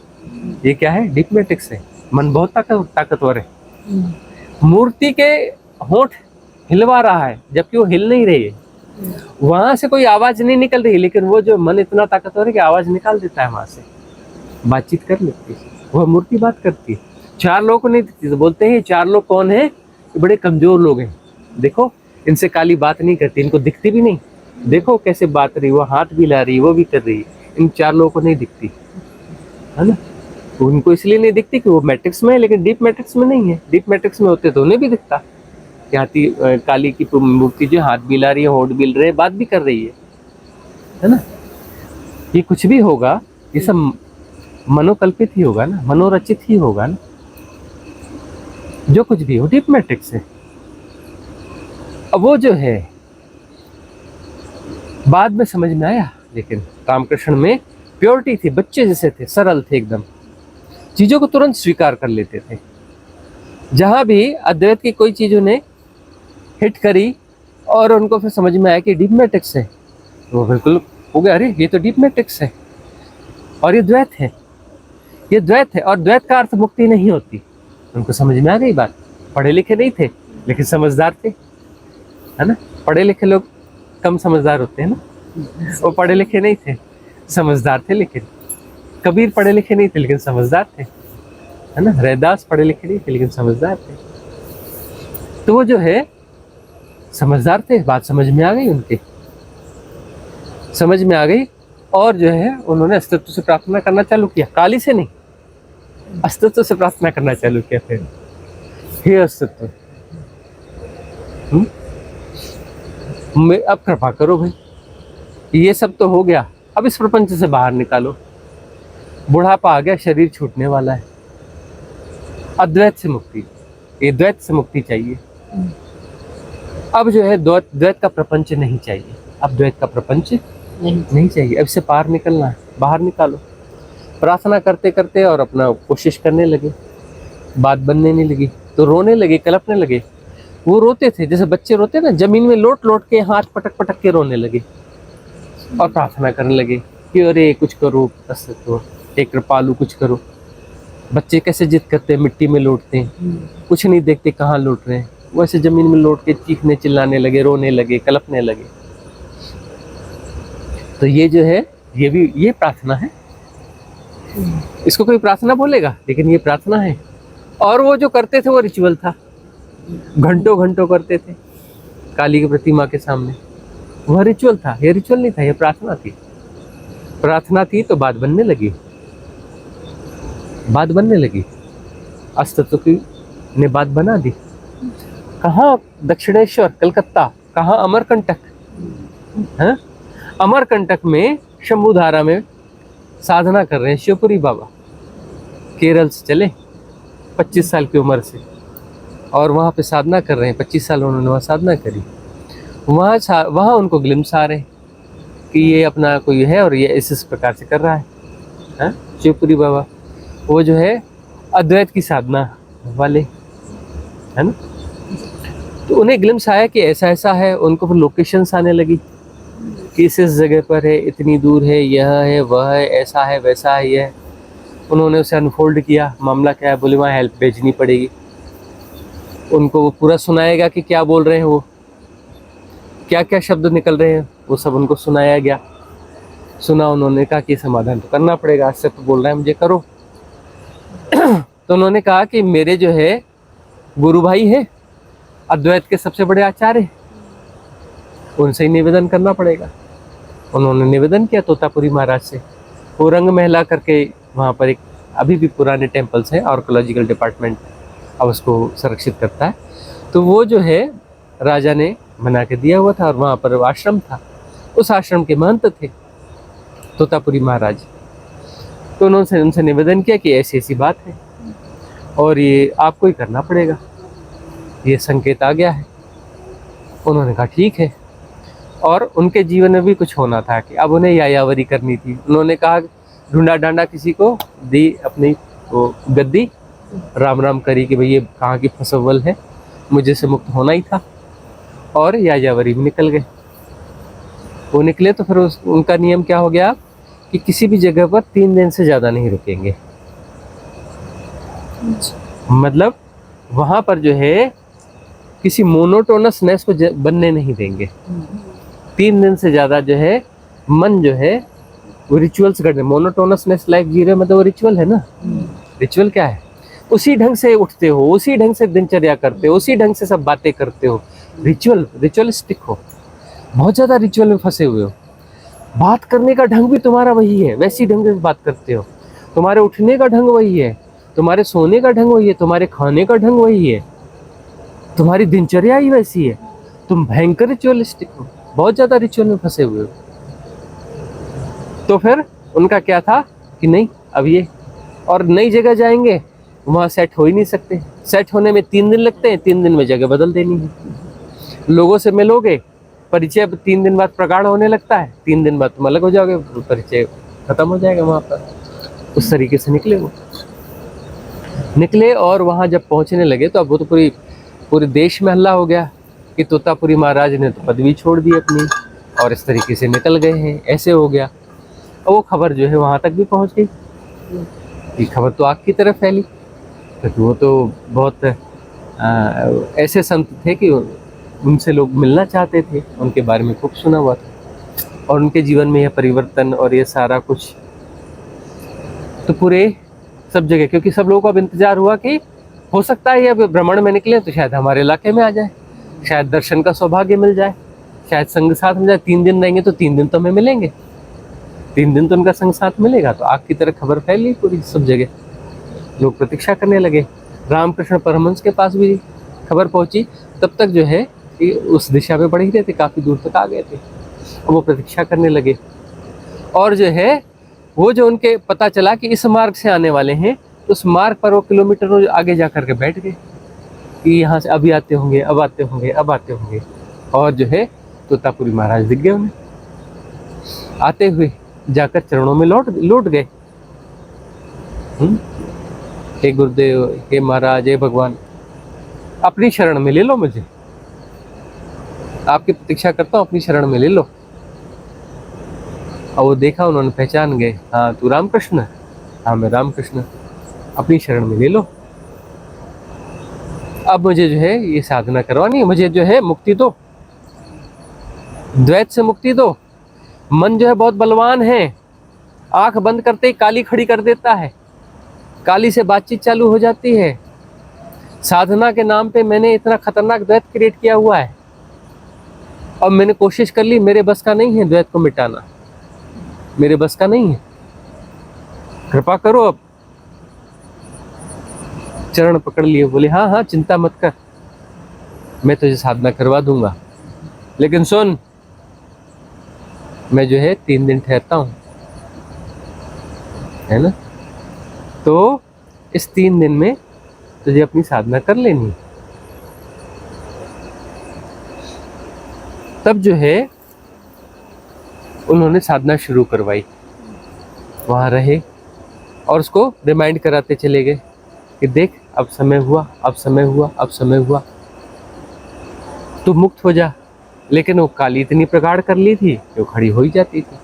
ये क्या है? डीप मैट्रिक्स है। मन बहुत ताकतवर है। मूर्ति के होंठ हिलवा रहा है जबकि वो हिल नहीं रही है, वहां से कोई आवाज नहीं निकल रही, लेकिन वो जो मन इतना ताकतवर है कि आवाज निकाल देता है, वहां से बातचीत कर लेती है, वह मूर्ति बात करती है। 4 लोगों को नहीं दिखती तो बोलते हैं 4 लोग कौन है? बड़े कमजोर लोग हैं, देखो इनसे काली बात नहीं करती, इनको दिखती भी नहीं, देखो कैसे बात रही, वो हाथ भी ला रही, वो भी कर रही है। इन 4 लोगों को नहीं दिखती, है ना। उनको इसलिए नहीं दिखती कि वो मैट्रिक्स में है, लेकिन डीप मैट्रिक्स में नहीं है। डीप मैट्रिक्स में होते तो उन्हें भी दिखता कि हाथी काली की मूर्ति जो हाथ भी ला रही है, होंठ भी हिल रहे हैं, बात भी कर रही है ना। ये कुछ भी होगा, ये सब मनोकल्पित ही होगा ना, मनोरचित ही होगा ना। जो कुछ भी हो डीप मैट्रिक्स है। अब वो जो है बाद में समझ में आया, लेकिन रामकृष्ण में प्योरिटी थी, बच्चे जैसे थे, सरल थे एकदम, चीजों को तुरंत स्वीकार कर लेते थे। जहां भी अद्वैत की कोई चीज उन्हें हिट करी और उनको फिर समझ में आया कि डीप मैट्रिक्स है, वो बिल्कुल हो गया, अरे ये तो डीप मैट्रिक्स है और ये द्वैत है, ये द्वैत है, और द्वैत का अर्थ मुक्ति नहीं होती। उनको समझ में आ गई बात। पढ़े लिखे नहीं थे लेकिन समझदार थे, है ना। पढ़े लिखे लोग कम समझदार होते हैं ना, वो पढ़े लिखे नहीं थे, समझदार थे। लेकिन कबीर पढ़े लिखे नहीं थे लेकिन समझदार थे, है ना। रैदास पढ़े लिखे नहीं थे लेकिन समझदार थे। तो वो जो है समझदार थे, बात समझ में आ गई, उनके समझ में आ गई, और जो है उन्होंने अस्तित्व से प्रार्थना करना चालू किया। काली से नहीं, अस्तित्व से प्रार्थना करना चालू किया। फिर हे अस्तित्व, अब कृपा करो भाई, ये सब तो हो गया, अब इस प्रपंच से बाहर निकालो। बुढ़ापा आ गया, शरीर छूटने वाला है, अद्वैत से मुक्ति, ये द्वैत से मुक्ति चाहिए। अब जो है द्वैत का प्रपंच नहीं चाहिए, अब द्वैत का प्रपंच नहीं चाहिए, अब से पार निकलना है, बाहर निकालो। प्रार्थना करते करते और अपना कोशिश करने लगे, बात बनने नहीं लगी तो रोने लगे, कलपने लगे। वो रोते थे जैसे बच्चे रोते ना, जमीन में लोट लोट के हाथ पटक पटक के रोने लगे और प्रार्थना करने लगे कि अरे कुछ करो, एक कृपालु कुछ करो। बच्चे कैसे जिद करते हैं, मिट्टी में लोटते हैं, कुछ नहीं देखते कहाँ लोट रहे हैं, वैसे जमीन में लोट के चीखने चिल्लाने लगे, रोने लगे, कलपने लगे। तो ये जो है ये प्रार्थना है। इसको कोई प्रार्थना बोलेगा, लेकिन ये प्रार्थना है। और वो जो करते थे वो रिचुअल था, घंटों घंटों करते थे काली की प्रतिमा के सामने, वह रिचुअल था, ये रिचुअल नहीं था, ये प्रार्थना थी। प्रार्थना थी तो बात बनने लगी, बात बनने लगी, अस्तित्व की ने बात बना दी। कहाँ दक्षिणेश्वर कलकत्ता, कहाँ अमरकंटक, हैं? अमरकंटक में शंभुधारा में साधना कर रहे हैं शिवपुरी बाबा, केरल से चले 25 साल की उम्र से, और वहाँ पे साधना कर रहे हैं। 25 साल उन्होंने वहाँ साधना करी। वहाँ उनको ग्लिम्स आ रहे हैं कि ये अपना कोई है और ये इस प्रकार से कर रहा है, शिवपुरी बाबा। वो जो है अद्वैत की साधना वाले, है ना। तो उन्हें ग्लिम्स आया कि ऐसा ऐसा है। उनको फिर लोकेशंस आने लगी कि इस जगह पर है, इतनी दूर है, यह है, वह है, ऐसा है, वैसा है, यह। उन्होंने उसे अनफोल्ड किया, मामला क्या है, बोले वहाँ हेल्प भेजनी पड़ेगी। उनको वो पूरा सुनाएगा कि क्या बोल रहे हैं, वो क्या क्या शब्द निकल रहे हैं, वो सब उनको सुनाया गया। सुना, उन्होंने कहा कि समाधान तो करना पड़ेगा, आज से तो बोल रहा है मुझे करो। तो उन्होंने कहा कि मेरे जो है गुरु भाई है, अद्वैत के सबसे बड़े आचार्य, उनसे ही निवेदन करना पड़ेगा। उन्होंने निवेदन किया तोतापुरी महाराज से। वो रंग महला करके वहाँ पर एक अभी भी पुराने टेम्पल्स हैं, आर्कोलॉजिकल डिपार्टमेंट अब उसको संरक्षित करता है। तो वो जो है राजा ने बना के दिया हुआ था, और वहाँ पर आश्रम था। उस आश्रम के महंत थे तोतापुरी महाराज। तो उन्होंने उनसे निवेदन किया कि ऐसी ऐसी बात है और ये आपको ही करना पड़ेगा, ये संकेत आ गया है। उन्होंने कहा ठीक है। और उनके जीवन में भी कुछ होना था कि अब उन्हें यायावरी करनी थी। उन्होंने कहा ढूंढा डांडा किसी को, दी अपनी वो गद्दी, राम राम करी कि भाई ये कहाँ की फसवल है, मुझे से मुक्त होना ही था। और यायावरी भी निकल गए। वो निकले तो फिर उनका नियम क्या हो गया कि किसी भी जगह पर 3 दिन से ज़्यादा नहीं रुकेंगे। मतलब वहाँ पर जो है किसी मोनोटोनसनेस को बनने नहीं देंगे। 3 दिन से ज़्यादा जो है मन जो है वो रिचुअल्स करने। मोनोटोनसनेस लाइफ जी रहे मतलब वो रिचुअल है ना। रिचुअल क्या है? उसी ढंग से उठते हो, उसी ढंग से दिनचर्या करते हो, उसी ढंग से सब बातें करते हो। रिचुअलिस्टिक हो, बहुत ज़्यादा रिचुअल में फंसे हुए हो। बात करने का ढंग भी तुम्हारा वही है, वैसी ढंग से बात करते हो। तुम्हारे उठने का ढंग वही है, तुम्हारे सोने का ढंग वही है, तुम्हारे खाने का ढंग वही है, तुम्हारी दिनचर्या ही वैसी है। तुम भयंकर रिचुअलिस्टिक हो, बहुत ज़्यादा रिचुअल में फंसे हुए हो। तो फिर उनका क्या था कि नहीं, अब ये और नई जगह जाएंगे, वहाँ सेट हो ही नहीं सकते। सेट होने में 3 दिन लगते हैं, 3 दिन में जगह बदल देनी है। लोगों से मिलोगे, परिचय 3 दिन बाद प्रगाढ़ होने लगता है, 3 दिन बाद तुम अलग हो जाओगे, परिचय खत्म हो जाएगा वहाँ पर। उस तरीके से निकले वो निकले। और वहाँ जब पहुँचने लगे तो अब वो तो पूरे देश में हल्ला हो गया कि तोतापुरी महाराज ने तो पदवी छोड़ दी अपनी और इस तरीके से निकल गए हैं, ऐसे हो गया। और वो खबर जो है वहाँ तक भी पहुँच गई। ये खबर तो आग की तरफ फैली, क्योंकि वो तो बहुत ऐसे संत थे कि उनसे लोग मिलना चाहते थे, उनके बारे में खूब सुना हुआ था, और उनके जीवन में यह परिवर्तन और ये सारा कुछ तो पूरे सब जगह, क्योंकि सब लोगों को अब इंतजार हुआ कि हो सकता है ये अब भ्रमण में निकले तो शायद हमारे इलाके में आ जाए, शायद दर्शन का सौभाग्य मिल जाए, शायद संग साथ मिल जाए। 3 दिन रहेंगे तो 3 दिन तो हमें मिलेंगे, 3 दिन तो उनका संग साथ मिलेगा। तो आग की तरह खबर फैली पूरी सब जगह, लोग प्रतीक्षा करने लगे। रामकृष्ण परमहंस के पास भी खबर पहुंची, तब तक जो है कि उस दिशा में बढ़ ही रहे थे, काफ़ी दूर तक आ गए थे। और वो प्रतीक्षा करने लगे। और जो है वो जो उनके पता चला कि इस मार्ग से आने वाले हैं, तो उस मार्ग पर वो किलोमीटर आगे जा कर के बैठ गए कि यहाँ से अभी आते होंगे, अब आते होंगे, अब आते होंगे। और जो है तोतापुरी महाराज दिख गए उन्हें आते हुए, जाकर चरणों में लौट गए। हे गुरुदेव, हे महाराज, हे भगवान, अपनी शरण में ले लो मुझे, आपकी प्रतीक्षा करता हूँ, अपनी शरण में ले लो। और वो देखा, उन्होंने पहचान गए, हाँ तू रामकृष्ण? हाँ मैं रामकृष्ण, अपनी शरण में ले लो। अब मुझे जो है ये साधना करवानी है, मुझे जो है मुक्ति दो, द्वैत से मुक्ति दो। मन जो है बहुत बलवान है, आंख बंद करते ही काली खड़ी कर देता है, काली से बातचीत चालू हो जाती है। साधना के नाम पे मैंने इतना खतरनाक द्वैत क्रिएट किया हुआ है, और मैंने कोशिश कर ली, मेरे बस का नहीं है द्वैत को मिटाना। मेरे बस का नहीं है, कृपा करो। अब चरण पकड़ लिए, बोले हाँ हाँ चिंता मत कर, मैं तुझे साधना करवा दूंगा, लेकिन सुन, मैं जो है 3 दिन ठहरता हूँ, है ना, तो इस 3 दिन में तुझे अपनी साधना कर लेनी। तब जो है उन्होंने साधना शुरू करवाई, वहाँ रहे और उसको रिमाइंड कराते चले गए कि देख अब समय हुआ, अब समय हुआ, अब समय हुआ, तू मुक्त हो जा। लेकिन वो काली इतनी प्रगाढ़ कर ली थी कि वो खड़ी हो ही जाती थी।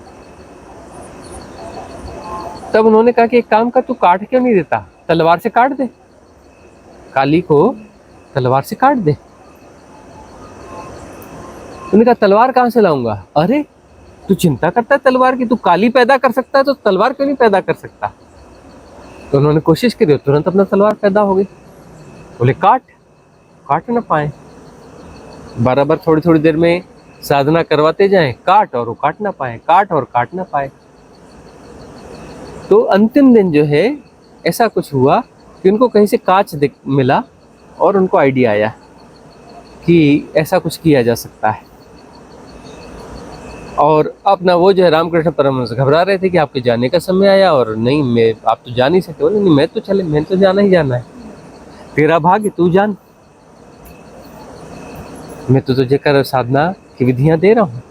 तब उन्होंने कहा कि एक काम कर, तू काट क्यों नहीं देता, तलवार से काट दे, काली को तलवार से काट दे। उन्होंने कहा तलवार कहाँ से लाऊंगा, अरे तू चिंता करता है तलवार की, तू काली पैदा कर सकता है तो तलवार क्यों नहीं पैदा कर सकता। तो उन्होंने कोशिश करी, तुरंत अपना तलवार पैदा हो गई। बोले काट ना पाए, बराबर थोड़ी थोड़ी देर में साधना करवाते जाएं, काट और वो काट ना पाए, काट और काट ना पाए। तो अंतिम दिन जो है ऐसा कुछ हुआ कि उनको कहीं से कांच मिला और उनको आइडिया आया कि ऐसा कुछ किया जा सकता है। और अपना वो जो है रामकृष्ण परमहंस घबरा रहे थे कि आपके जाने का समय आया, और नहीं मैं, आप तो जा नहीं सकते। बोले नहीं, मैं तो जाना ही जाना है, तेरा भाग्य, तू जान, मैं तो तुझे कर साधना की विधियां दे रहा हूँ,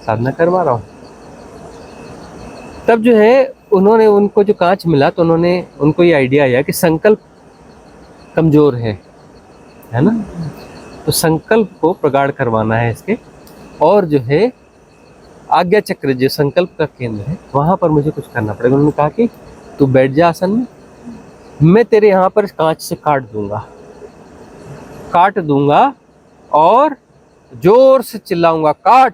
साधना करवा रहा हूँ। तब जो है उन्होंने, उनको जो कांच मिला तो उनको ये आइडिया आया कि संकल्प कमजोर है ना, तो संकल्प को प्रगाढ़ करवाना है इसके, और जो है आज्ञा चक्र जो संकल्प का केंद्र है वहां पर मुझे कुछ करना पड़ेगा। उन्होंने कहा कि तू बैठ जा आसन में, मैं तेरे यहाँ पर कांच से काट दूंगा और जोर से चिल्लाऊंगा काट,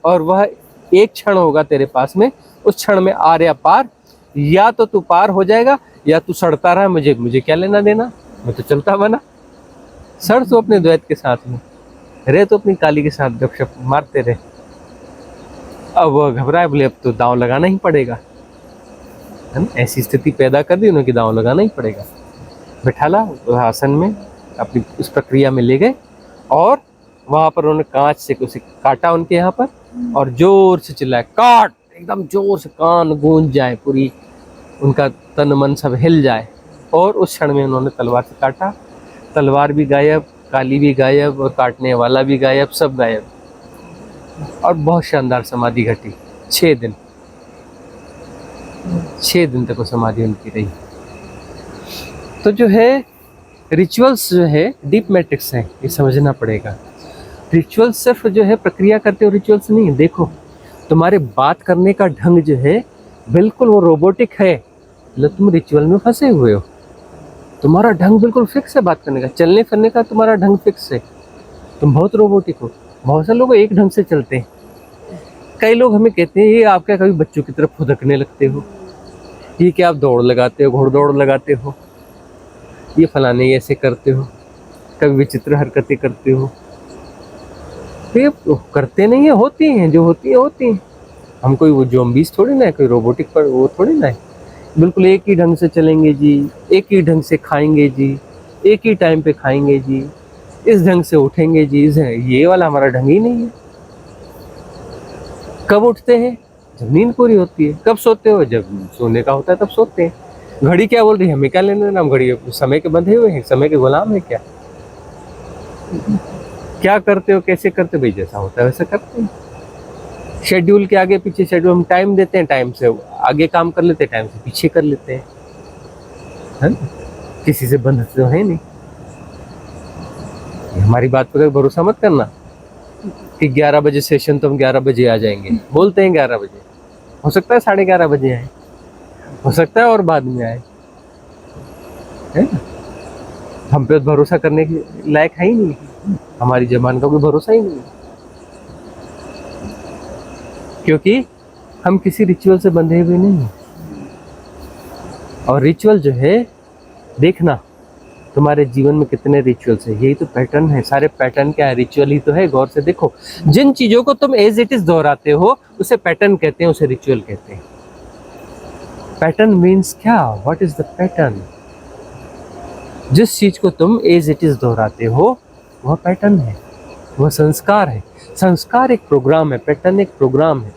और वह एक क्षण होगा तेरे पास में, उस क्षण में आर्या पार, या तो तू पार हो जाएगा या तू सड़ता रहा, मुझे क्या लेना देना, मैं तो चलता बना। सड़ तो अपने द्वैत के साथ में रहे, तो अपनी काली के साथ गपशप मारते रहे। अब वह घबराए, बोले अब तो दांव लगाना ही पड़ेगा, है ना, ऐसी स्थिति पैदा कर दी उन्होंने कि दांव लगाना ही पड़ेगा। बैठाला आसन में, अपनी उस प्रक्रिया में ले गए और वहां पर उन्होंने कांच से उसे काटा उनके यहाँ पर, और जोर से चिल्लाया काट, एकदम जोर से, कान गूंज जाए, पूरी उनका तन मन सब हिल जाए। और उस क्षण में उन्होंने तलवार से काटा, तलवार भी गायब, काली भी गायब, और काटने वाला भी गायब, सब गायब। और बहुत शानदार समाधि घटी। 6 दिन तक वो समाधि उनकी रही। तो जो है रिचुअल्स जो है डीप मैट्रिक्स है, ये समझना पड़ेगा। रिचुअल्स सिर्फ जो है प्रक्रिया करते हो, रिचुअल्स नहीं है। देखो तुम्हारे बात करने का ढंग जो है बिल्कुल वो रोबोटिक है, मतलब तुम रिचुअल में फंसे हुए हो। तुम्हारा ढंग बिल्कुल फिक्स है बात करने का, चलने फिरने का तुम्हारा ढंग फिक्स है, तुम बहुत रोबोटिक हो। बहुत से लोग एक ढंग से चलते हैं। कई लोग हमें कहते हैं ये आप क्या कभी बच्चों की तरफ फुदकने लगते हो, ये क्या आप दौड़ लगाते हो, घोड़दौड़ लगाते हो, ये फलाने ऐसे करते हो, कभी विचित्र हरकतें करते हो। तो ये करते नहीं है, होती हैं, जो होती है। हम कोई वो ज़ॉम्बीज़ थोड़ी ना है, कोई रोबोटिक पर वो थोड़ी ना है। बिल्कुल एक ही ढंग से चलेंगे जी, एक ही ढंग से खाएंगे जी, एक ही टाइम पे खाएंगे जी, इस ढंग से उठेंगे जी, ये वाला हमारा ढंग ही नहीं है। कब उठते हैं, जब नींद पूरी होती है। कब सोते हो, जब सोने का होता है तब सोते हैं। घड़ी क्या बोल रही है, हमें क्या लेना देना, हम घड़ी समय के बंधे हुए हैं, समय के गुलाम है क्या। क्या करते हो, कैसे करते हो, भाई जैसा होता है वैसा करते हैं। शेड्यूल के आगे पीछे, शेड्यूल हम टाइम देते हैं, टाइम से आगे काम कर लेते हैं, टाइम से पीछे कर लेते हैं, है ना, किसी से बंधे तो है नहीं। हमारी बात पर भरोसा मत करना कि 11 बजे सेशन तो हम 11 बजे आ जाएंगे, बोलते हैं 11 बजे, हो सकता है 11:30 बजे आए, हो सकता है और बाद में आए, है ना। हम पे भरोसा करने के लायक है ही नहीं, हमारी जबान का कोई भरोसा ही नहीं, क्योंकि हम किसी रिचुअल से बंधे हुए नहीं हैं। और रिचुअल जो है देखना, तुम्हारे जीवन में कितने रिचुअल्स है, यही तो पैटर्न है। सारे पैटर्न क्या है, रिचुअल ही तो है। गौर से देखो, जिन चीजों को तुम एज इट इज दोहराते हो उसे पैटर्न कहते हैं, उसे रिचुअल कहते हैं। पैटर्न मीन्स क्या, व्हाट इज द पैटर्न? जिस चीज को तुम एज इट इज दोहराते हो वह पैटर्न है, वह संस्कार है। संस्कार एक प्रोग्राम है, पैटर्न एक प्रोग्राम है।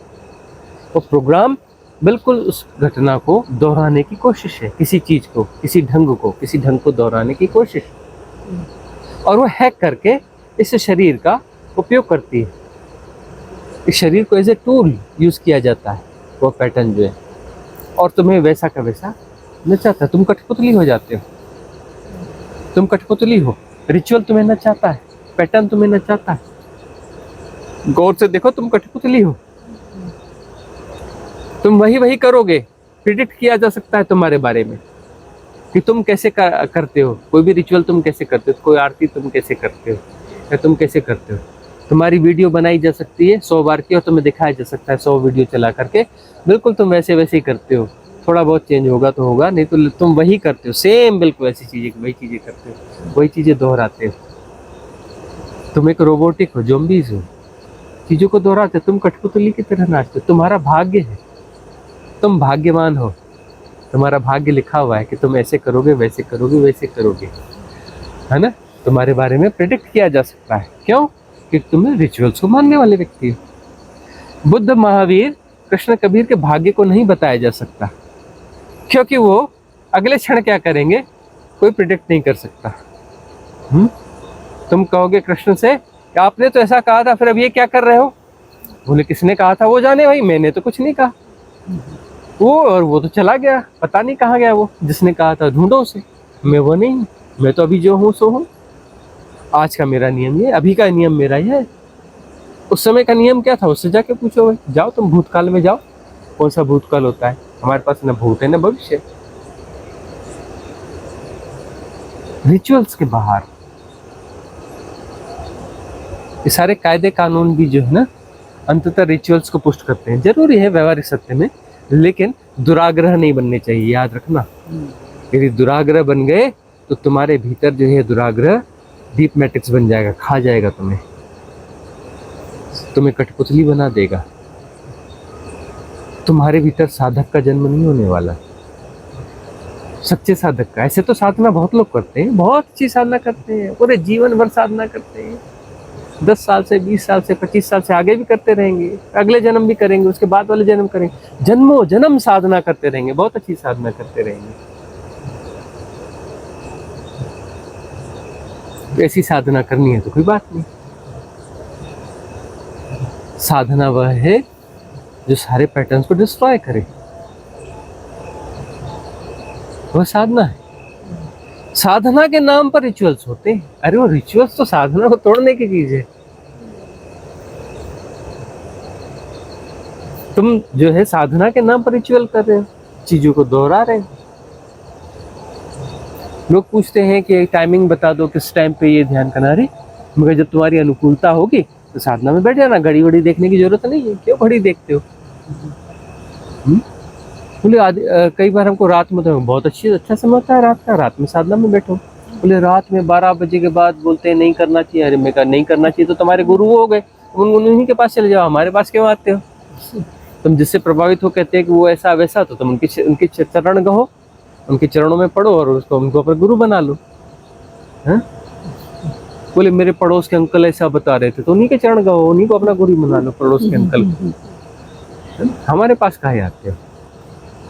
वो प्रोग्राम बिल्कुल उस घटना को दोहराने की कोशिश है, किसी चीज को, किसी ढंग को दोहराने की कोशिश, और वो हैक करके इस शरीर का उपयोग करती है। इस शरीर को एज ए टूल यूज किया जाता है वो पैटर्न जो है, और तुम्हें वैसा का वैसा नचाता है। तुम कठपुतली हो जाते हो, तुम कठपुतली हो। रिचुअल तुम्हें नचाता है, पैटर्न तुम्हें नचाता है। गौर से देखो, तुम कठपुतली हो, तुम वही करोगे। प्रिडिक्ट किया जा सकता है तुम्हारे बारे में कि तुम कैसे करते हो, कोई भी रिचुअल तुम कैसे करते हो, कोई आरती तुम कैसे करते हो, या तुम कैसे करते हो। तुम्हारी वीडियो बनाई जा सकती है 100 बार की, और तुम्हें दिखाया जा सकता है 100 वीडियो चला करके, बिल्कुल तुम वैसे ही करते हो। थोड़ा बहुत चेंज होगा तो होगा, नहीं तो तुम वही करते हो, सेम बिल्कुल ऐसी चीजें, वही चीजें करते हो, वही चीजें दोहराते हो। तुम एक रोबोटिक हो, ज़ॉम्बीज हो, चीजों को दोहराते हो। तुम कठपुतली की तरह नाचते हो। तुम्हारा भाग्य है, तुम भाग्यवान हो, तुम्हारा भाग्य लिखा हुआ है कि तुम ऐसे करोगे, वैसे करोगे, वैसे करोगे, है ना। तुम्हारे बारे में प्रेडिक्ट किया जा सकता है। क्यों? कि तुम रिचुअल्स को मानने वाले व्यक्ति हो। बुद्ध, महावीर, कृष्ण, कबीर के भाग्य को नहीं बताया जा सकता, क्योंकि वो अगले क्षण क्या करेंगे कोई प्रिडिक्ट नहीं कर सकता। तुम कहोगे कृष्ण से कि आपने तो ऐसा कहा था, फिर अब ये क्या कर रहे हो? बोले किसने कहा था वो जाने भाई, मैंने तो कुछ नहीं कहा। वो तो चला गया, पता नहीं कहाँ गया वो जिसने कहा था, ढूंढो उसे। मैं वो नहीं, मैं तो अभी जो हूँ सो हूँ। आज का मेरा नियम ये, अभी का नियम मेरा ये है। उस समय का नियम क्या था उससे जाके पूछो भाई। जाओ तुम भूतकाल में जाओ। कौन सा भूतकाल होता है? हमारे पास न भूत है न भविष्य। रिचुअल्स के बाहर ये सारे कायदे कानून भी जो है ना, अंततः रिचुअल्स को पुष्ट करते हैं। जरूरी है व्यवहारिक सत्य में, लेकिन दुराग्रह नहीं बनने चाहिए, याद रखना। यदि दुराग्रह बन गए तो तुम्हारे भीतर जो है दुराग्रह डीप मैट्रिक्स बन जाएगा, खा जाएगा तुम्हें कठपुतली बना देगा। तुम्हारे भीतर साधक का जन्म नहीं होने वाला, सच्चे साधक का। ऐसे तो साधना बहुत लोग करते हैं, बहुत अच्छी साधना करते हैं, पूरे जीवन भर साधना करते हैं, 10 साल से, 20 साल से, 25 साल से, आगे भी करते रहेंगे, अगले जन्म भी करेंगे, उसके बाद वाले जन्म करेंगे, जन्मों जन्म साधना करते रहेंगे, बहुत अच्छी साधना करते रहेंगे। ऐसी साधना करनी है तो कोई बात नहीं। साधना वह है जो सारे पैटर्न्स को डिस्ट्रॉय करे, वह साधना है। साधना के नाम पर रिचुअल्स होते हैं। अरे वो रिचुअल्स तो साधना को तोड़ने की चीज है। तुम जो है साधना के नाम पर रिचुअल कर रहे हो, चीजों को दोहरा रहे हो। लोग पूछते हैं कि टाइमिंग बता दो, किस टाइम पे ये ध्यान करना। रही मगर जब तुम्हारी अनुकूलता होगी तो साधना में बैठ जाना, घड़ी वड़ी देखने की जरूरत नहीं है। क्यों घड़ी देखते हो? बोले कई बार हमको रात में, तो बहुत अच्छा समय होता है रात का, रात में साधना में बैठो। बोले रात में 12 बजे के बाद बोलते हैं नहीं करना चाहिए। अरे मैं कहा नहीं करना चाहिए तो तुम्हारे गुरु हो गए, उन्हीं के पास चले जाओ, हमारे पास क्यों आते हो? तुम जिससे प्रभावित हो कहते हैं कि वो ऐसा वैसा, तो तुम उनके चरण गहो, उनके चरणों में पढ़ो और उनको अपना गुरु बना लो। बोले मेरे पड़ोस के अंकल ऐसा बता रहे थे, तो उन्हीं के चरण गहो, उन्हीं को अपना गुरु बना लो, पड़ोस के अंकल। हमारे पास काहे आते हो?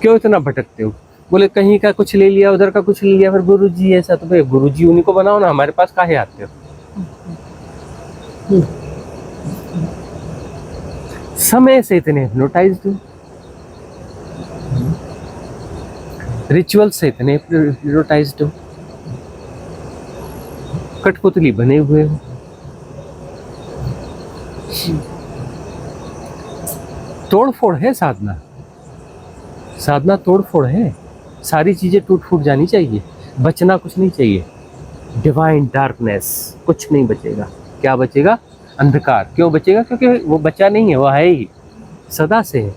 क्यों इतना भटकते हो? बोले कहीं का कुछ ले लिया, उधर का कुछ ले लिया, फिर गुरु जी ऐसा। तो भाई गुरु जी उन्हीं को बनाओ ना, हमारे पास काहे आते हो? समय से इतने हिप्नोटाइज्ड हो, रिचुअल से इतने हिप्नोटाइज्ड हो, कठपुतली बने हुए हो। तोड़फोड़ है साधना, साधना तोड़फोड़ है। सारी चीजें टूट फूट जानी चाहिए, बचना कुछ नहीं चाहिए। डिवाइन डार्कनेस, कुछ नहीं बचेगा। क्या बचेगा? अंधकार। क्यों बचेगा? क्योंकि वो बचा नहीं है, वो है ही, सदा से है।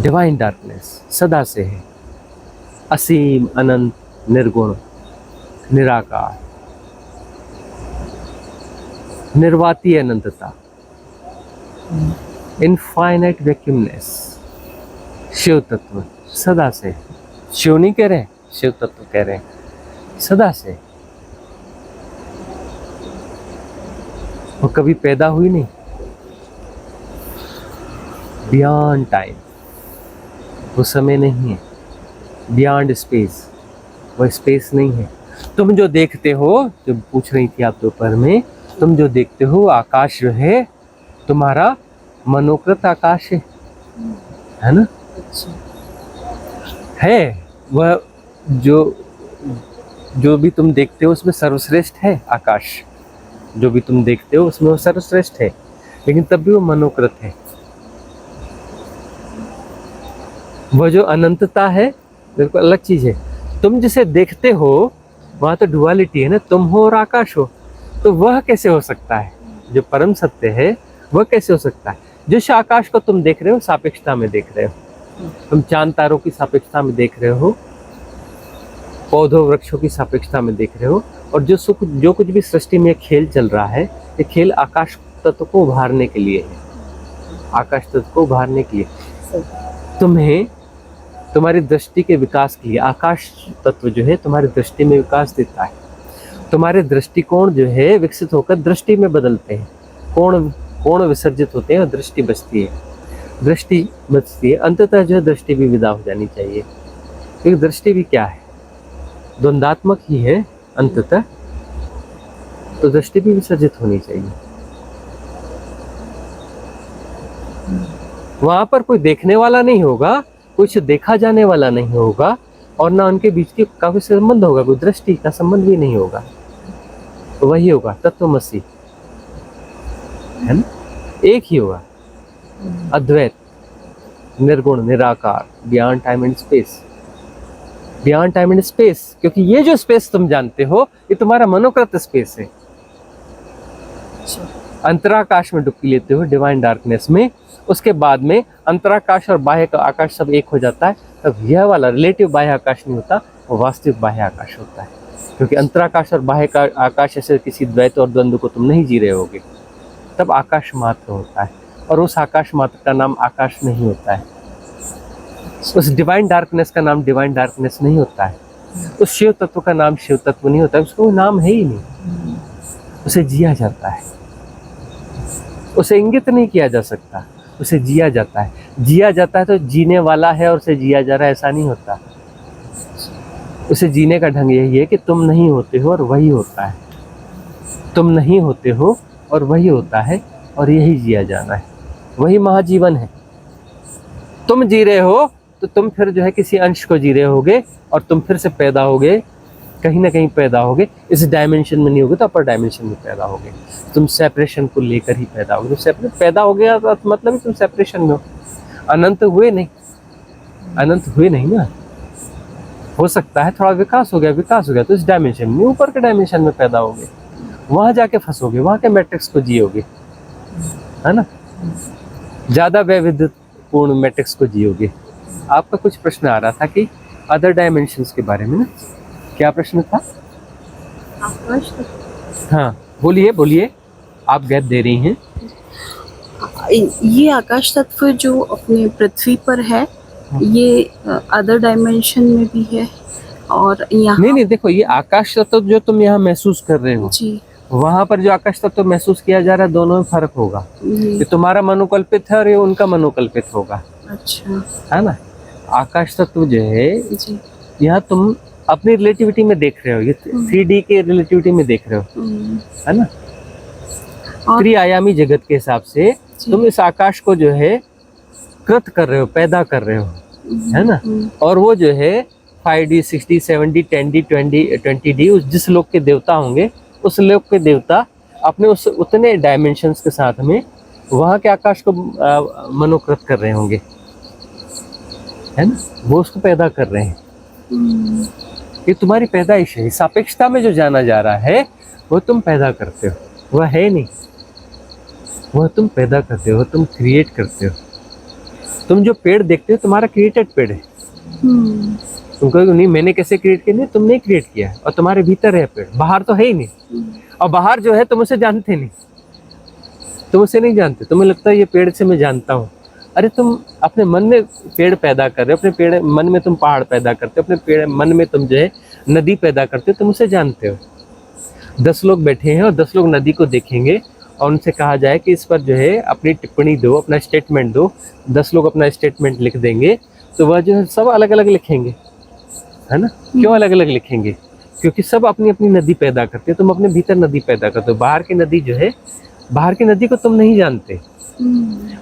डिवाइन डार्कनेस सदा से है, असीम, अनंत, निर्गुण, निराकार, निर्वाती अनंतता, इनफाइनाइट वैक्यूमनेस, शिव तत्व सदा से। शिव नहीं कह रहे, शिव तत्व कह रहे हैं, सदा से। वो कभी पैदा हुई नहीं, बियॉन्ड टाइम, वो समय नहीं है, बियॉन्ड स्पेस, वो स्पेस नहीं है। तुम जो देखते हो, जो पूछ रही थी आप दोपहर में, तुम जो देखते हो आकाश जो है तुम्हारा मनोकृत आकाश है ना? है वह जो भी तुम देखते हो उसमें सर्वश्रेष्ठ है आकाश। जो भी तुम देखते हो उसमें वो सर्वश्रेष्ठ है, लेकिन तब भी वो मनोकृत है। वह जो अनंतता है बिल्कुल अलग चीज है। तुम जिसे देखते हो वहां तो डुअलिटी है ना, तुम हो और आकाश हो। तो वह कैसे हो सकता है? जो परम सत्य है वह कैसे हो सकता है? जिस आकाश को तुम देख रहे हो सापेक्षता में देख रहे हो, तुम चांद तारों की सापेक्षता में देख रहे हो, पौधों वृक्षों की सापेक्षता में देख रहे हो, और जो कुछ भी सृष्टि में खेल चल रहा है, ये खेल आकाश तत्व को उभारने के लिए है। आकाश तत्व को उभारने के लिए तुम्हें तुम्हारी दृष्टि के विकास के लिए आकाश तत्व जो है तुम्हारी दृष्टि में विकास देता है। तुम्हारे दृष्टिकोण जो है विकसित होकर दृष्टि में बदलते हैं। कोण विसर्जित होते हैं और दृष्टि बचती है। दृष्टि बचती है, अंततः जो है दृष्टि भी विदा हो जानी चाहिए, क्योंकि दृष्टि भी क्या है, द्वंदात्मक ही है अंततः। तो दृष्टि भी विसर्जित होनी चाहिए। वहां पर कोई देखने वाला नहीं होगा, कुछ देखा जाने वाला नहीं होगा, और ना उनके बीच की काफी संबंध होगा, कोई दृष्टि का संबंध भी नहीं होगा। तो वही होगा तत्वमसी, है ना? एक ही होगा, अद्वैत, निर्गुण, निराकार, beyond time and space. Beyond time and space, क्योंकि ये जो स्पेस तुम जानते हो ये तुम्हारा मनोकृत स्पेस है। अंतराकाश में डुबकी लेते हो डिवाइन डार्कनेस में, उसके बाद में अंतराकाश और बाह्य आकाश सब एक हो जाता है, तब यह वाला रिलेटिव बाह्य आकाश नहीं होता, वो वास्तविक बाह्य आकाश होता है। क्योंकि अंतराकाश और बाह्य आकाश ऐसे किसी द्वैत और द्वंद्व को तुम नहीं जी रहे होगे, तब आकाश मात्र होता है, और उस आकाश मात्र का नाम आकाश नहीं होता है। उस डिवाइन डार्कनेस का नाम डिवाइन डार्कनेस नहीं होता है। उस शिव तत्व का नाम शिव तत्व नहीं होता है, उसका वो नाम है ही नहीं। उसे जिया जाता है, उसे इंगित नहीं किया जा सकता, उसे जिया जाता है। जिया जाता है तो जीने वाला है और उसे जिया जा रहा है, ऐसा नहीं होता। उसे जीने का ढंग यही है कि तुम नहीं होते हो और वही होता है, तुम नहीं होते हो और वही होता है, और यही जिया जाना है, वही महाजीवन है। तुम जी रहे हो तो तुम फिर जो है किसी अंश को जी रहे होगे, और तुम फिर से पैदा होगे, कहीं ना कहीं पैदा होगे। इस डायमेंशन में नहीं होगे तो अपर डायमेंशन में पैदा होगे। तुम सेपरेशन को लेकर ही पैदा होगे। तो पैदा हो गया तो मतलब तुम सेपरेशन में हो, अनंत हुए नहीं, अनंत हुए नहीं ना। हो सकता है थोड़ा विकास हो गया तो इस डायमेंशन में, ऊपर के डायमेंशन में पैदा होगे, वहां जाके फंसोगे, वहां के मैट्रिक्स को जियोगे, है ना? ज्यादा वैविध्यपूर्ण मैट्रिक्स को जियोगे। आपका कुछ प्रश्न आ रहा था कि अदर डायमेंशंस के बारे में ना, क्या प्रश्न था? आकाश हाँ बोलिए, आप गैप दे रही हैं। ये आकाश तत्व जो अपने पृथ्वी पर है, ये अदर डायमेंशन में भी है, और यहाँ नहीं, देखो ये आकाश तत्व जो तुम यहाँ महसूस कर रहे हो जी, वहां पर जो आकाश तत्व महसूस किया जा रहा है, दोनों में फर्क होगा। ये तुम्हारा मनोकल्पित है और ये उनका मनोकल्पित होगा। अच्छा, है ना? आकाश तत्व जो है यहाँ तुम अपनी रिलेटिविटी में देख रहे हो, ये 3D के रिलेटिविटी में देख रहे हो, है ना? त्रिआयामी जगत के हिसाब से तुम इस आकाश को जो है कृत कर रहे हो, पैदा कर रहे हो, है ना? और वो जो है 5D 60 70 10D 20D उस जिस लोक के देवता होंगे, उस लोक के देवता अपने उस उतने डायमेंशंस के साथ में वहां के आकाश को मनोकृत कर रहे होंगे, है ना? वो उसको पैदा कर रहे हैं। ये तुम्हारी पैदाइश है। सापेक्षता में जो जाना जा रहा है वो तुम पैदा करते हो, वह है नहीं, वह तुम पैदा करते हो, तुम क्रिएट करते हो। तुम जो पेड़ देखते हो तुम्हारा क्रिएटेड पेड़ है, तुम कहोगे नहीं मैंने कैसे क्रिएट किया, नहीं तुमने क्रिएट किया है और तुम्हारे भीतर है पेड़, बाहर तो है ही नहीं। और बाहर जो है तुम उसे जानते नहीं, तुम उसे नहीं जानते, तुम्हें लगता है ये पेड़ से मैं जानता हूँ। अरे तुम अपने मन में पेड़ पैदा कर रहे हो, अपने पेड़ मन में तुम पहाड़ पैदा करते हो, अपने पेड़ मन में तुम जो है नदी पैदा करते हो, तुम उसे जानते हो। 10 लोग बैठे हैं और 10 लोग नदी को देखेंगे और उनसे कहा जाए कि इस पर जो है अपनी टिप्पणी दो, अपना स्टेटमेंट दो, 10 लोग अपना स्टेटमेंट लिख देंगे, तो वह जो है सब अलग अलग लिखेंगे, है ना। क्यों अलग अलग लिखेंगे? क्योंकि सब अपनी अपनी नदी पैदा करते हैं, तुम अपने भीतर नदी पैदा करते हो। बाहर की नदी जो है, बाहर की नदी को तुम नहीं जानते,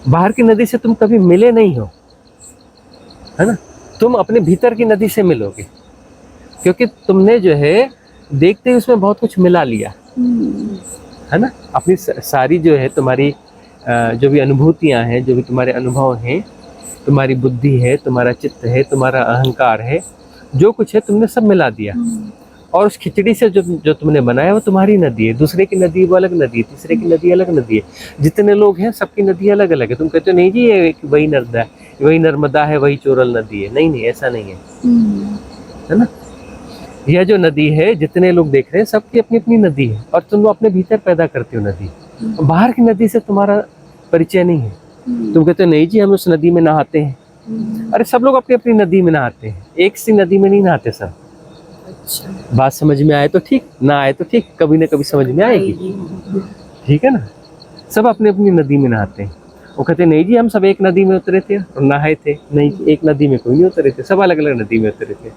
बाहर की नदी से तुम कभी मिले नहीं हो, है ना। तुम अपने भीतर की नदी से मिलोगे, क्योंकि तुमने जो है देखते ही उसमें बहुत कुछ मिला लिया, है ना। अपनी सारी जो है तुम्हारी जो भी अनुभूतियां हैं, जो भी तुम्हारे अनुभव हैं, तुम्हारी बुद्धि है, तुम्हारा चित्त है, तुम्हारा अहंकार है, जो कुछ है तुमने सब मिला दिया। और उस खिचड़ी से जो तुमने बनाया वो तुम्हारी नदी है। दूसरे की नदी वो अलग नदी है, तीसरे की नदी अलग नदी है। जितने लोग हैं सबकी नदी अलग अलग है। तुम कहते हो नहीं जी ये वही नर्मदा है, वही नर्मदा है, वही चोरल नदी है। नहीं नहीं, ऐसा नहीं है ना। यह जो नदी है, जितने लोग देख रहे हैं सबकी अपनी अपनी नदी है, और तुम अपने भीतर पैदा करते हो नदी। बाहर की नदी से तुम्हारा परिचय नहीं है। तुम कहते हो नहीं जी हम उस नदी में नहाते हैं। अरे सब लोग अपनी अपनी नदी में नहाते हैं, एक सी नदी में नहीं नहाते सब। अच्छा। बात समझ में आए तो ठीक, ना आए तो ठीक, कभी ना कभी समझ में आएगी, ठीक है ना। सब अपनी अपनी नदी में नहाते हैं। वो कहते नहीं जी हम सब एक नदी में उतरे थे और नहाए थे। नहीं, एक नदी में कोई नहीं उतरे थे, सब अलग अलग नदी में उतरे थे,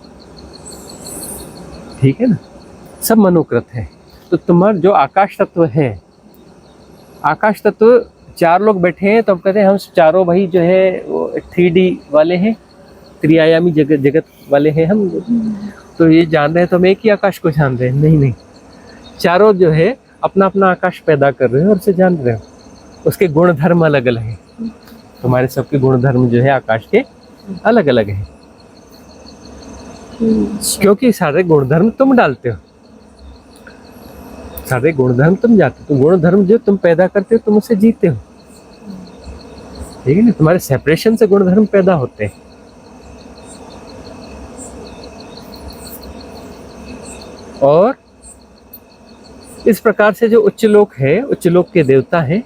ठीक है ना। सब मनोकृत है। तो तुम्हारा जो आकाश तत्व है, आकाश तत्व 4 लोग बैठे हैं तो हम कहते हैं हम चारों भाई जो है वो 3D वाले हैं, त्रिआयामी जगत वाले हैं हम। तो ये जान रहे हैं तो हम एक ही आकाश को जान रहे हैं? नहीं नहीं, चारों जो है अपना अपना आकाश पैदा कर रहे हो और उसे जान रहे हो। उसके गुण धर्म अलग अलग हैं। तुम्हारे सबके गुण धर्म जो है आकाश के अलग अलग हैं, क्योंकि सारे गुणधर्म तुम डालते हो, सारे गुणधर्म तुम जाते हो। तो गुणधर्म जो तुम पैदा करते हो तुम उसे जीते हो, ठीक है ना। तुम्हारे सेपरेशन से गुणधर्म पैदा होते हैं। और इस प्रकार से जो उच्च लोक है, उच्च लोक के देवता हैं,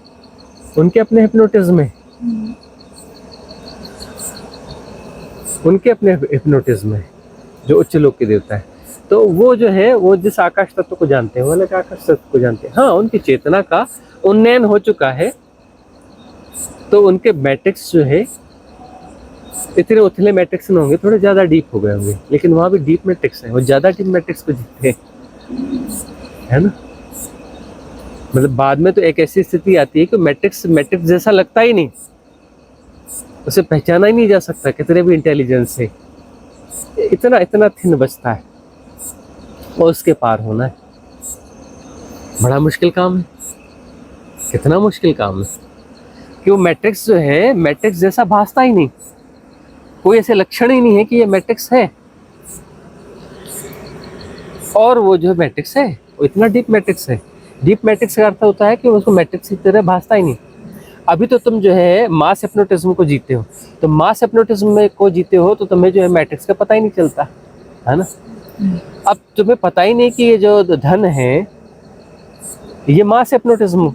उनके अपने हिप्नोटिज्म है, उनके अपने हिप्नोटिज्म है जो उच्च लोक के देवता है। तो वो जो है वो जिस आकाश तत्व को जानते हैं वो अलग आकाश तत्व को जानते हैं। हाँ, उनकी चेतना का उन्नयन हो चुका है, तो उनके मैट्रिक्स जो है इतने उथले मैट्रिक्स न होंगे, थोड़े ज्यादा डीप हो गए होंगे, लेकिन वहां भी डीप मैट्रिक्स है, वो ज्यादा डीप मैट्रिक्स को जीते हैं, है ना। मतलब बाद में तो एक ऐसी स्थिति आती है कि मैट्रिक्स जैसा लगता ही नहीं, उसे पहचाना ही नहीं जा सकता कितने भी इंटेलिजेंस से, इतना इतना थिन बचता है। और उसके पार होना है बड़ा मुश्किल काम है, कितना मुश्किल काम है कि वो मैट्रिक्स जो है मैट्रिक्स जैसा भासता ही नहीं, कोई ऐसे लक्षण ही नहीं है कि ये मैट्रिक्स है। और वो जो मैट्रिक्स है वो इतना डीप मैट्रिक्स है। डीप मैट्रिक्स का अर्थ होता है कि उसको मैट्रिक्स की तरह भासता ही नहीं। अभी तो तुम जो है मास हिप्नोटिज्म को जीते हो, तो मास हिप्नोटिज्म में को जीते हो तो तुम्हें जो है मैट्रिक्स का पता ही नहीं चलता, है ना। अब तुम्हें पता ही नहीं कि ये जो धन है ये मास हिप्नोटिज्म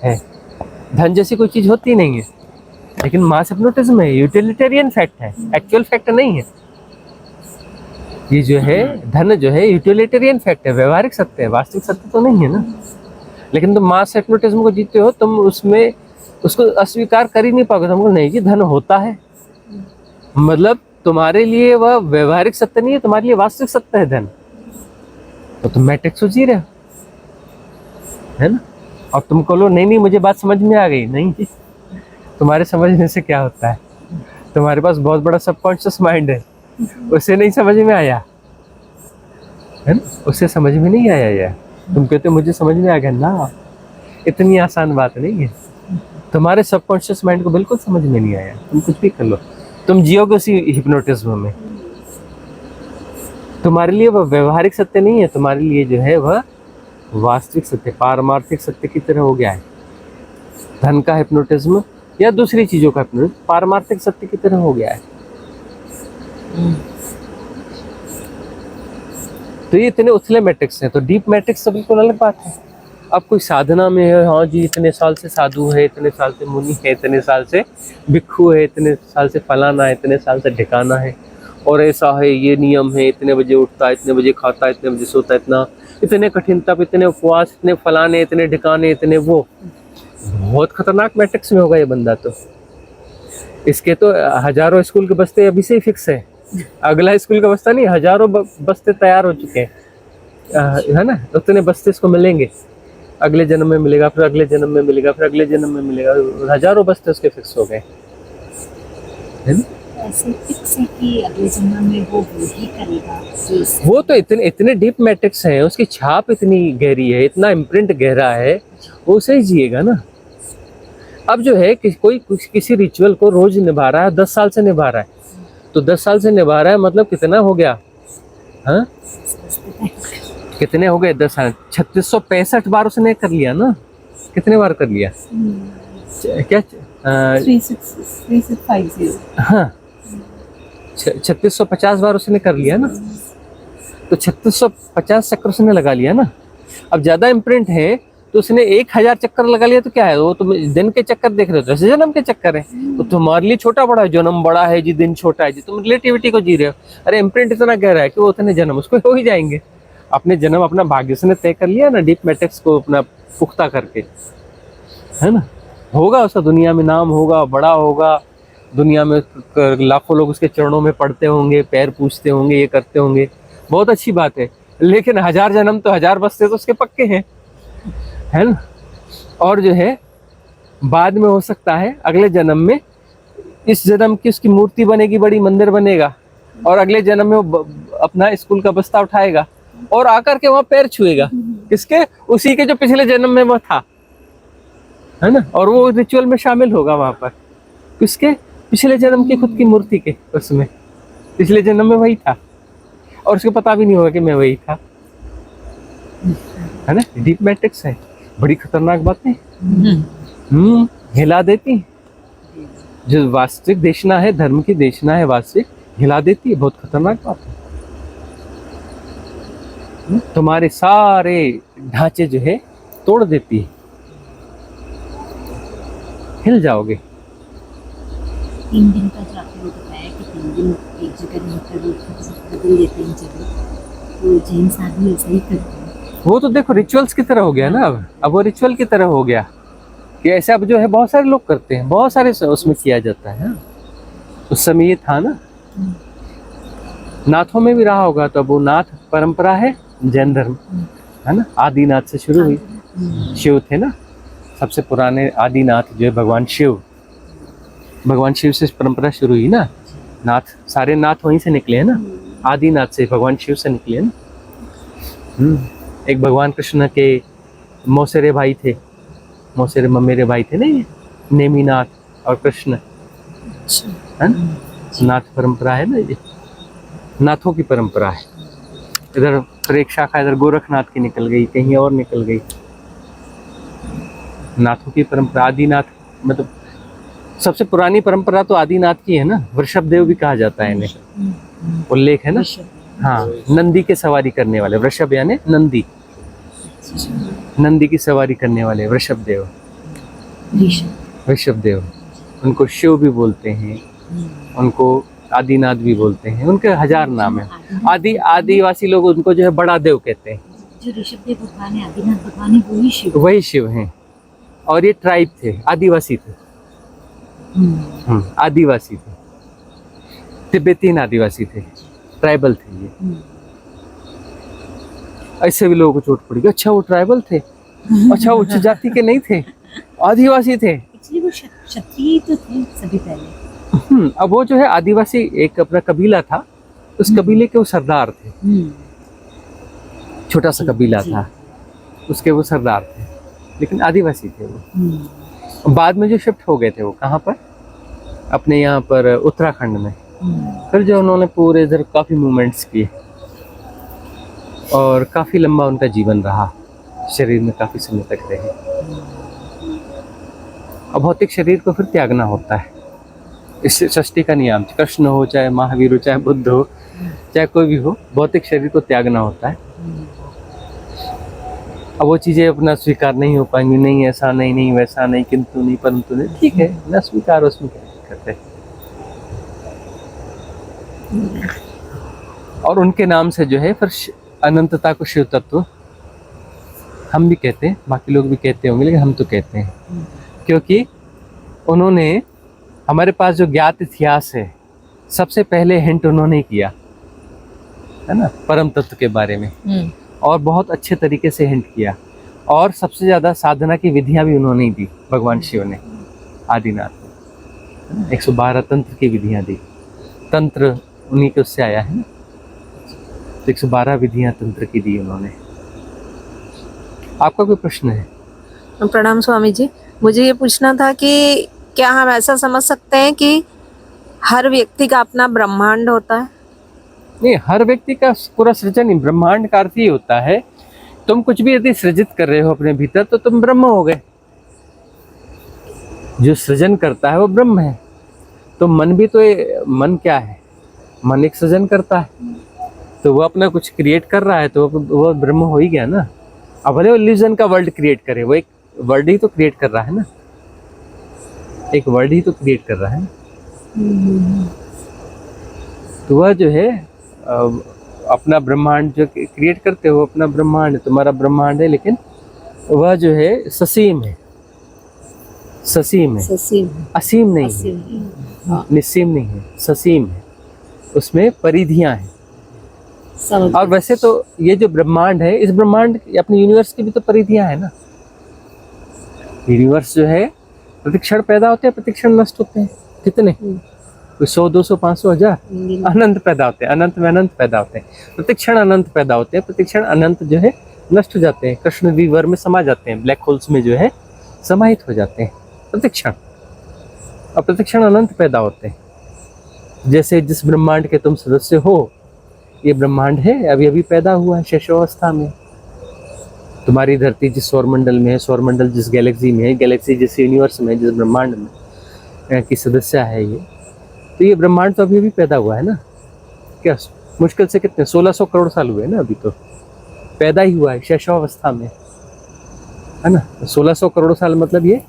है। धन जैसी कोई चीज होती नहीं है, लेकिन मास हिप्नोटिज्म है, यूटिलिटेरियन फैक्ट है, एक्चुअल फैक्ट नहीं है। ये जो है धन जो है यूटिलिटेरियन फैक्ट है, व्यवहारिक सत्य है, वास्तविक सत्य तो नहीं है ना। लेकिन तुम मास हिप्नोटिज्म को जीते हो, तुम उसमें उसको अस्वीकार कर ही नहीं पाओगे। तुमको नहीं कि धन होता है, मतलब तुम्हारे लिए वह व्यवहारिक सत्य नहीं है, तुम्हारे लिए वास्तविक सत्य है धन। तो तुम मैट्रिक्स जी रहे हो, है ना। और तुम कहो नहीं नहीं मुझे बात समझ में आ गई, नहीं जी, तुम्हारे समझने से क्या होता है, तुम्हारे पास बहुत बड़ा सबकॉन्शियस माइंड है, उसे नहीं समझ में आया, है ना, उसे समझ में नहीं आया यार। तुम कहते मुझे समझ में आ गया ना, इतनी आसान बात नहीं है। तुम्हारे सबकॉन्शियस माइंड को बिल्कुल समझ में नहीं आया, तुम कुछ भी कर लो, तुम जियोगे उसी हिप्नोटिज्म में। तुम्हारे लिए वह व्यवहारिक सत्य नहीं है, तुम्हारे लिए जो है वह वास्तविक सत्य, पारमार्थिक सत्य की तरह हो गया है। धन का हिप्नोटिज्म या दूसरी चीजों का हिप्नोटिज्म पारमार्थिक सत्य की तरह हो गया है। तो ये इतने उथले मैट्रिक्स हैं। तो डीप मैट्रिक्स तो बिल्कुल अलग बात है। अब कोई साधना में है, हाँ जी इतने साल से साधु है, इतने साल से मुनि है, इतने साल से भिक्षु है, इतने साल से फलाना है, इतने साल से ढिकाना है, और ऐसा है, ये नियम है, इतने बजे उठता है, इतने बजे खाता है, इतने बजे सोता है, इतना इतने कठिन तप, इतने उपवास, इतने फलाने, इतने ढिकाने, इतने वो। बहुत खतरनाक मैट्रिक्स में होगा ये बंदा। तो इसके तो हजारों स्कूल के बस्ते अभी से ही फिक्स है। अगला स्कूल का बस्ता नहीं, हजारों बस्ते तैयार हो चुके हैं, है ना। उतने बस्ते इसको मिलेंगे, अगले जन्म में मिलेगा, फिर अगले जन्म में मिलेगा, फिर अगले जन्म में मिलेगा। हजारों बस्ते उसके फिक्स हो गए, है ना। ऐसे फिक्स है कि अगले जन्म में वो ही करेगा। वो तो इतने इतने डीप मैट्रिक्स हैं, उसकी छाप इतनी गहरी है, इतना इम्प्रिंट गहरा है, वो उसे ही जिएगा ना। अब जो है कि कोई किसी रिचुअल को रोज निभा रहा है, 10 साल से निभा रहा है, तो 10 साल से निभा रहा है मतलब कितना हो गया, हाँ कितने हो गए 10 साल, 3665 बार उसने कर लिया ना। कितने बार कर लिया क्या 3650। हाँ 3650 बार उसने कर लिया ना। तो 3650 चक्कर उसने लगा लिया ना। अब ज्यादा इम्प्रिंट है तो उसने 1000 चक्कर लगा लिया, तो क्या है वो, तुम दिन के चक्कर देख रहे हो, 10 जन्म के चक्कर है, तो तुम्हारे लिए छोटा बड़ा है, जन्म बड़ा है जी, दिन छोटा है जी, तुम रिलेटिविटी को जी रहे हो। अरे इम्प्रिंट इतना गहरा है कि वो उतने जन्म उसको हो ही जाएंगे। अपने जन्म अपना भाग्य उसने तय कर लिया ना, डीप मैट्रिक्स को अपना पुख्ता करके, है ना। होगा उसका दुनिया में नाम होगा, बड़ा होगा, दुनिया में लाखों लोग उसके चरणों में पड़ते होंगे, पैर पूछते होंगे, ये करते होंगे, बहुत अच्छी बात है। लेकिन 1000 जन्म तो 1000 बस्ते तो उसके पक्के हैं, है ना। और जो है बाद में हो सकता है अगले जन्म में, इस जन्म की उसकी मूर्ति बनेगी, बड़ी मंदिर बनेगा, और अगले जन्म में वो अपना स्कूल का बस्ता उठाएगा और आकर के वहां पैर छुएगा, किसके, उसी के जो पिछले जन्म में वो था, है ना। और वो रिचुअल में शामिल होगा वहां पर, किसके, पिछले जन्म की खुद की मूर्ति के, उसमें पिछले जन्म में वही था, और उसको पता भी नहीं होगा कि मैं वही था, है ना। डीप मैट्रिक्स है, बड़ी खतरनाक बातें हिला देती, जो वास्तविक देशना है, धर्म की देशना है वास्तविक, हिला देती है, बहुत खतरनाक बात है। तुम्हारे सारे ढांचे जो है तोड़ देती है, हिल जाओगे। 3 दिन का जो आपने बताया कि 3 दिन एक जगह रहकर बदल देते हैं जगह, तो जैन साधु ऐसा ही करते हैं। वो तो देखो रिचुअल्स की तरह हो गया ना। अब वो रिचुअल की तरह हो गया कि ऐसे अब जो है बहुत सारे लोग करते हैं, बहुत सारे उसमें किया जाता है। उस समय ये था ना, नाथों में भी रहा होगा, तो अब वो नाथ परंपरा है जैन धर्म, है ना। आदिनाथ से शुरू हुई, शिव थे ना सबसे पुराने आदिनाथ, जो है भगवान शिव, भगवान शिव से परंपरा शुरू हुई ना। नाथ, सारे नाथ वहीं से निकले हैं ना, आदिनाथ से, भगवान शिव से निकले हैं ना। एक भगवान कृष्ण के मौसेरे भाई थे, मौसेरे ममेरे भाई थे ना, ये नेमिनाथ और कृष्ण, है ना। नाथ परंपरा है ना, ये नाथों की परंपरा है। इधर फिर एक शाखा इधर गोरखनाथ की निकल गई, कहीं और निकल गई। नाथों की परंपरा, आदिनाथ मतलब सबसे पुरानी परंपरा तो आदिनाथ की है ना। वृषभदेव भी कहा जाता है इन्हें, उल्लेख है ना। हाँ, नंदी के सवारी करने वाले, वृषभ यानी नंदी, नंदी की सवारी करने वाले वृषभदेव, वृषभदेव। उनको शिव भी बोलते हैं, उनको आदिनाथ भी बोलते हैं, उनके 1000 नाम है। आदिवासी लोग उनको जो है बड़ा देव कहते हैं। जो ऋषभदेव भगवान है, आदिनाथ भगवान है, वही शिव, वही शिव हैं। और ये ट्राइब थे, आदिवासी थे, आदिवासी थे, तिब्बतीन आदिवासी थे, ट्राइबल थे ये। ऐसे भी लोगों को चोट पड़ी, अच्छा वो ट्राइबल थे, अच्छा उच्च जाति के नहीं थे, आदिवासी थे। एक्चुअली वो क्षत्रिय तो थे सभी पहले। अब वो जो है आदिवासी एक अपना कबीला था, उस कबीले के वो सरदार थे, छोटा सा कबीला था, उसके वो सरदार थे, लेकिन आदिवासी थे वो। बाद में जो शिफ्ट हो गए थे वो कहाँ पर, अपने यहाँ पर उत्तराखंड में। फिर जो उन्होंने पूरे इधर काफ़ी मूवमेंट्स किए और काफ़ी लंबा उनका जीवन रहा, शरीर में काफ़ी समय तक रहे। अब भौतिक शरीर को फिर त्यागना होता है, इस सृष्टि का नियम, कृष्ण हो चाहे महावीर हो चाहे बुद्ध हो, चाहे कोई भी हो, भौतिक शरीर को त्यागना होता है। अब वो चीजें अपना स्वीकार नहीं हो पाएंगी, नहीं ऐसा नहीं, नहीं वैसा नहीं, किंतु नहीं परंतु नहीं, ठीक है ना, स्वीकार, उसमें क्या दिक्कत है। और उनके नाम से जो है फिर अनंतता को शिव तत्व हम भी कहते हैं, बाकी लोग भी कहते होंगे, लेकिन हम तो कहते हैं क्योंकि उन्होंने हमारे पास जो ज्ञात इतिहास है, सबसे पहले हिंट उन्होंने किया है ना परम तत्व के बारे में, और बहुत अच्छे तरीके से हिंट किया, और सबसे ज्यादा साधना की विधियां भी उन्होंने ही दी, भगवान शिव ने आदिनाथ ने 112 तंत्र की विधियां दी। तंत्र उन्हीं के उससे आया है ना, तो 112 विधियां तंत्र की दी उन्होंने। आपका कोई प्रश्न है? प्रणाम स्वामी जी, मुझे ये पूछना था कि क्या हम ऐसा समझ सकते हैं कि हर व्यक्ति का अपना ब्रह्मांड होता है? नहीं, हर व्यक्ति का पूरा सृजन ही ब्रह्मांड का अर्थ ही होता है। तुम कुछ भी यदि सृजित कर रहे हो अपने भीतर, तो तुम ब्रह्म हो गए। जो सृजन करता है वो ब्रह्म है। तो मन भी तो मन क्या है? मन एक सृजन करता है, तो वो अपना कुछ क्रिएट कर रहा है, तो वो ब्रह्म हो ही गया ना। अब भले वो इल्यूजन का वर्ल्ड क्रिएट करे, वो एक वर्ल्ड ही तो क्रिएट कर रहा है ना, एक वर्ल्ड ही तो क्रिएट कर रहा है ना। तो वह जो है अपना ब्रह्मांड जो क्रिएट करते हो, अपना ब्रह्मांड तुम्हारा ब्रह्मांड है, लेकिन वह जो है ससीम है, ससीम है, असीम नहीं है, निस्सीम नहीं है, ससीम है, उसमें परिधियां हैं। और वैसे तो ये जो ब्रह्मांड है, इस ब्रह्मांड अपने यूनिवर्स की भी तो परिधियां है ना। यूनिवर्स जो है प्रतिक्षण पैदा होते हैं, प्रतिक्षण नष्ट होते हैं, कितने? 100, 200, 500, 1000 अनंत पैदा होते हैं, अनंत में अनंत पैदा होते हैं, प्रतिक्षण अनंत पैदा होते हैं, प्रतिक्षण अनंत जो है नष्ट हो जाते हैं, कृष्ण विवर में समा जाते हैं, ब्लैक होल्स में जो है समाहित हो जाते हैं प्रतिक्षण, और प्रतिक्षण अनंत पैदा होते हैं। जैसे जिस ब्रह्मांड के तुम सदस्य हो, ये ब्रह्मांड है, अभी अभी पैदा हुआ है शैशवावस्था में। तुम्हारी धरती जिस सौरमंडल में है, सौरमंडल जिस गैलेक्सी में है, गैलेक्सी जिस यूनिवर्स में, जिस ब्रह्मांड में की सदस्य है ये, तो ये ब्रह्मांड तो अभी अभी पैदा हुआ है ना। क्या मुश्किल से कितने 1600 करोड़ साल हुए ना, अभी तो पैदा ही हुआ है शैशवावस्था में, है ना। 1600 करोड़ साल मतलब ये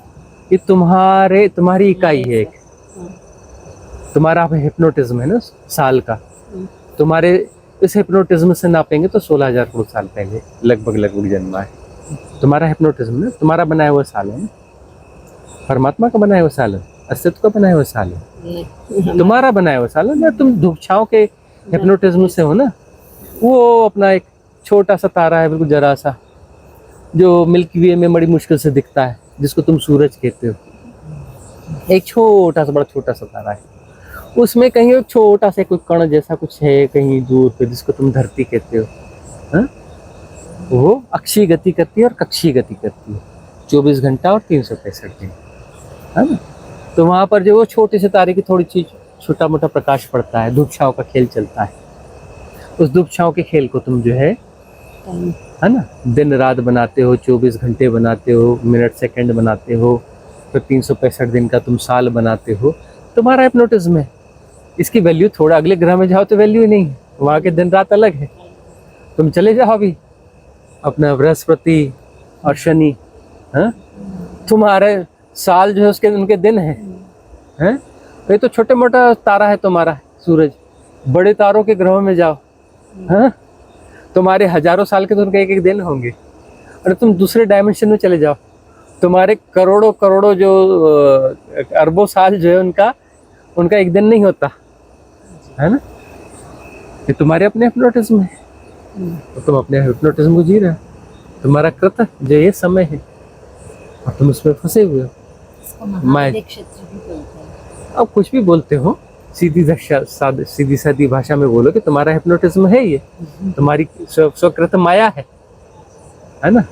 तुम्हारी इकाई है, एक तुम्हारा हिप्नोटिज्म है ना साल का। तुम्हारे इस हिप्नोटिज्म से नापेंगे तो 16,000 करोड़ साल पहले लगभग जन्मा है तुम्हारा हिप्नोटिज्म ना। तुम्हारा बनाया हुआ साल है ना, परमात्मा का बनाया हुआ साल है, अस्तित्व का बनाया हुआ साल है, तुम्हारा बनाया हुआ साल है ना। तुम धूप छांव के हिप्नोटिज्म से हो ना। वो अपना एक छोटा सा तारा है, बिल्कुल जरा सा, जो मिल्की वे में बड़ी मुश्किल से दिखता है, जिसको तुम सूरज कहते हो। एक छोटा सा, बड़ा छोटा सा तारा है, उसमें कहीं एक छोटा सा कोई कण जैसा कुछ है कहीं दूर पे, जिसको तुम धरती कहते हो। हा? वो अक्षीय गति करती है और कक्षीय गति करती है, 24 घंटा और 365 दिन, है ना। तो वहां पर जो वो छोटे से तारे की थोड़ी चीज, छोटा मोटा प्रकाश पड़ता है, धूप छांव का खेल चलता है। उस धूप छांव के खेल को तुम जो है ना, दिन रात बनाते हो, 24 घंटे बनाते हो, मिनट सेकंड बनाते हो, फिर 365 दिन का तुम साल बनाते हो। तुम्हारा हिप्नोटिज्म है। इसकी वैल्यू थोड़ा अगले ग्रह में जाओ तो वैल्यू ही नहीं है, वहाँ के दिन रात अलग है। तुम चले जाओ अभी अपना बृहस्पति और शनि, हाँ, तुम्हारे साल जो है उसके उनके दिन हैं। ये तो छोटे मोटा तारा है तुम्हारा सूरज। बड़े तारों के ग्रहों में जाओ, हाँ, तुम्हारे हजारों साल के तो उनके एक एक दिन होंगे। और तुम दूसरे डायमेंशन में चले जाओ, तुम्हारे करोड़ों करोड़ों जो अरबों साल जो है उनका एक दिन नहीं होता, है ना। ये तुम्हारे अपने हिप्नोटिज्म है, तो तुम अपने हिप्नोटिज्म को जी रहे हो। तुम्हारा कृत जो ये समय है और तुम उसमें फंसे हुए हो। अब कुछ भी बोलते हो, सीधी सादी भाषा में बोलो कि तुम्हारा हिप्नोटिज्म है, ये तुम्हारी स्वकृत माया है ना।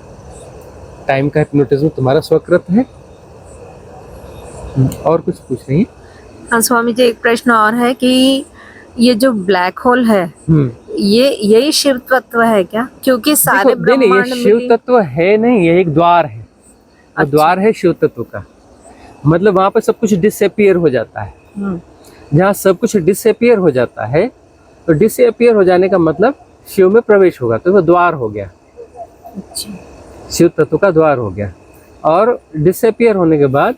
टाइम का हिप्नोटिज्म तुम्हारा स्वकृत है। और कुछ पूछ रही है? हाँ स्वामी जी, एक प्रश्न और है कि ये जो ब्लैक होल है, ये यही शिव तत्व है क्या? क्योंकि सारे ब्रह्मांड ये शिव तत्व है नहीं, ये एक द्वार है। अच्छा। द्वार है शिव तत्व का, मतलब वहां पर सब कुछ डिसअपियर हो जाता है। जहाँ सब कुछ डिसअपियर हो जाता है, तो डिसअपियर हो जाने का मतलब शिव में प्रवेश होगा, तो वो द्वार हो गया, अच्छा। शिव तत्व का द्वार हो गया। और डिसअपियर होने के बाद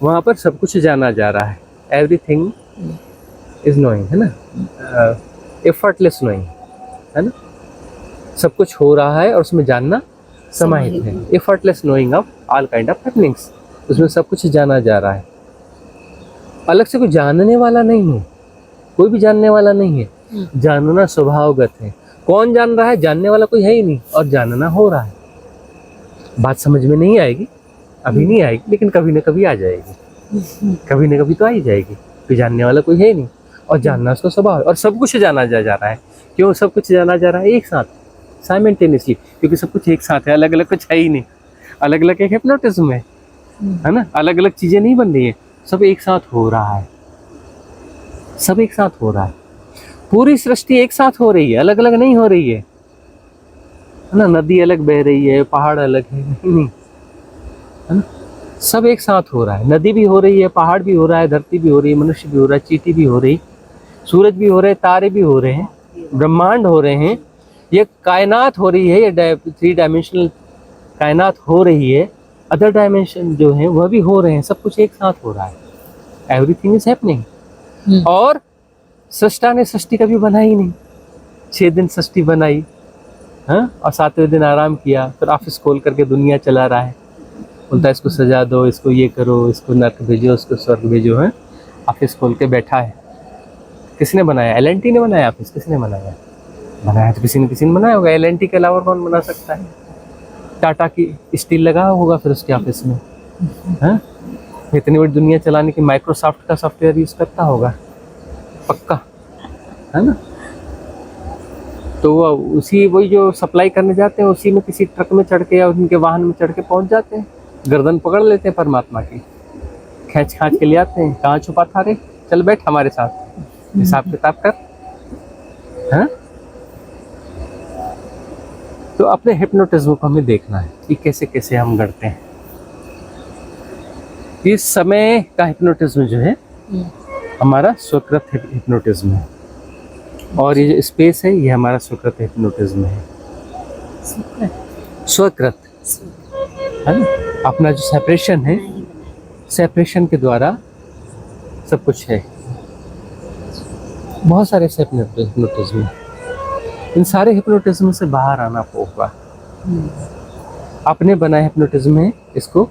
वहाँ पर सब कुछ जाना जा रहा है, एवरीथिंग इज नोइंग, है ना, एफर्टलेस नोइंग, है ना, सब कुछ हो रहा है और उसमें जानना समाहित है। Effortless knowing of all kind of happenings, उसमें सब कुछ जाना जा रहा है। अलग से कोई जानने वाला नहीं है, कोई भी जानने वाला नहीं है, जानना स्वभावगत है। कौन जान रहा है? जानने वाला कोई है ही नहीं, और जानना हो रहा है। बात समझ में नहीं आएगी, अभी नहीं आएगी, लेकिन कभी ना कभी आ जाएगी, कभी ना कभी तो आ ही जाएगी। कि जानने वाला कोई है नहीं और जानना उसका स्वभाव है, और सब कुछ जाना जा रहा है। क्यों सब कुछ जाना जा रहा है? एक साथ, साइमल्टेनियसली, क्योंकि सब कुछ एक साथ है, अलग अलग कुछ है ही नहीं। अलग अलग एक हिप्नोटिज्म है ना, अलग अलग चीजें नहीं बन रही है, सब एक साथ हो रहा है, सब एक साथ हो रहा है। पूरी सृष्टि एक साथ हो रही है, अलग अलग नहीं हो रही है ना। नदी अलग बह रही है, पहाड़ अलग है, नहीं, है ना, सब एक साथ हो रहा है। नदी भी हो रही है, पहाड़ भी हो रहा है, धरती भी हो रही है, मनुष्य भी हो रहा है, चींटी भी हो रही, सूरज भी हो रहे, तारे भी हो रहे हैं, ब्रह्मांड हो रहे हैं, ये कायनात हो रही है, ये 3 डायमेंशनल कायनात हो रही है, अदर डायमेंशन जो है वह भी हो रहे हैं, सब कुछ एक साथ हो रहा है। Everything is happening. और सृष्टा ने सृष्टि कभी बनाई नहीं, 6 दिन सृष्टि बनाई, हाँ, और 7वें दिन आराम किया, फिर ऑफिस खोल करके दुनिया चला रहा है। बोलता है इसको सजा दो, इसको ये करो, इसको नर्क भेजो, इसको स्वर्ग भेजो, है, ऑफिस खोल के बैठा है। किसने बनाया? एल&टी ने बनाया ऑफिस? किसने बनाया? बनाया तो किसी ने बनाया होगा, एल&टी के अलावा कौन बना सकता है? टाटा की स्टील लगा होगा फिर उसके ऑफिस में, हाँ, इतनी बड़ी दुनिया चलाने की माइक्रोसॉफ्ट का सॉफ्टवेयर यूज करता होगा पक्का, है ना। तो वो उसी वही जो सप्लाई करने जाते हैं, उसी में किसी ट्रक में चढ़ के या उनके वाहन में चढ़ के पहुंच जाते हैं, गर्दन पकड़ लेते हैं परमात्मा की, खींच खांच के ले आते हैं। कहाँ छुपा था रे, चल बैठ हमारे साथ, हिसाब किताब कर, हाँ। तो अपने हिप्नोटिज्म को हमें देखना है कि कैसे कैसे हम गढ़ते हैं। इस समय का हिप्नोटिज्म जो है हमारा स्वकृत हिप्नोटिज्म है, और ये जो स्पेस है ये हमारा स्वकृत हिप्नोटिज्म है। स्वकृत, है ना, अपना जो सेपरेशन है, सेपरेशन के द्वारा सब कुछ है। बहुत सारे हिप्नोटिज्म, इन सारे हिप्नोटिज्म से बाहर आना होगा। अपने बनाए हिप्नोटिज्म है, इसको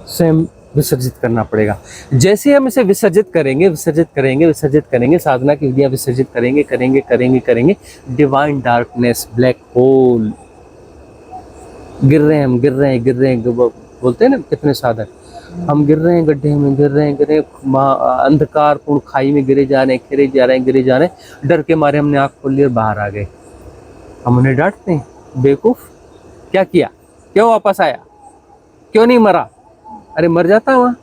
स्वयं विसर्जित करना पड़ेगा। जैसे हम इसे विसर्जित करेंगे, विसर्जित करेंगे, विसर्जित करेंगे, साधना की विधियां विसर्जित करेंगे, करेंगे करेंगे करेंगे, डिवाइन डार्कनेस, ब्लैक होल, गिर रहे हैं हम, गिर रहे हैं, गिर रहे हैं, बोलते हैं ना कितने साधक, हम गिर रहे हैं, गड्ढे में गिर रहे हैं, गिर रहे हैं, अंधकार पूर्ण खाई में गिरे जा रहे हैं, गिरे जा रहे हैं, गिरे जा रहे हैं। डर के मारे हमने आँख खोल ली और बाहर आ गए। हम उन्हें डांटते हैं, बेवकूफ, क्या किया, क्यों वापस आया, क्यों नहीं मरा? अरे मर जाता वहां,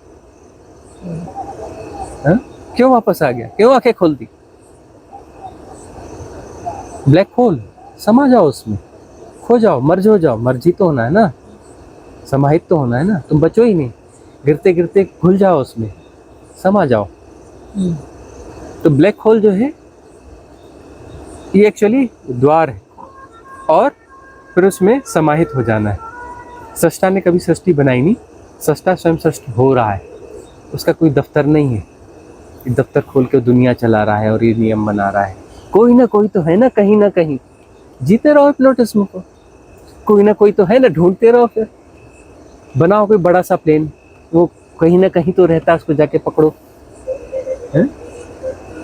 क्यों वापस आ गया, क्यों आंखें खोल दी? ब्लैक होल, समा जाओ उसमें, खो जाओ, मर्ज हो जाओ। मर्जी तो होना है ना, समाहित तो होना है ना, तुम बचो ही नहीं, गिरते गिरते घुल जाओ उसमें, समा जाओ। तो ब्लैक होल जो है ये एक्चुअली द्वार है, और फिर उसमें समाहित हो जाना है। सृष्टा ने कभी सृष्टि बनाई नहीं, सृष्टा स्वयं सृष्टि हो रहा है, उसका कोई दफ्तर नहीं है, दफ्तर खोल के दुनिया चला रहा है और ये नियम बना रहा है। कोई ना कोई तो है ना कहीं, जीते रहो हिप्नोटिज्म को, कोई ना कोई तो है ना, ढूंढते रहो, फिर बनाओ कोई बड़ा सा प्लेन, वो कहीं ना कहीं तो रहता है, उसको जाके पकड़ो, है?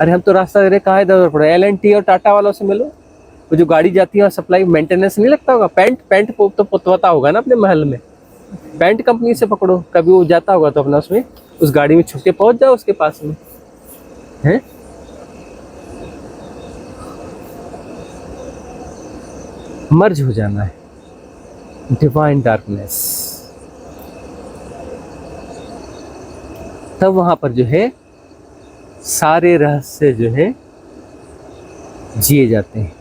अरे हम तो रास्ता दे रहे, कहाँ इधर पड़े, एल&टी और टाटा वालों से मिलो, वो जो गाड़ी जाती है और सप्लाई मेंटेनेंस नहीं लगता होगा, पेंट तो पुतवाता होगा ना अपने महल में, पेंट कंपनी से पकड़ो, कभी वो जाता होगा तो अपना उसमें उस गाड़ी में छुप के पहुंच जाओ उसके पास में, है? मर्ज हो जाना है, डिवाइन डार्कनेस। तब वहां पर जो है सारे रहस्य जो है जिए जाते हैं।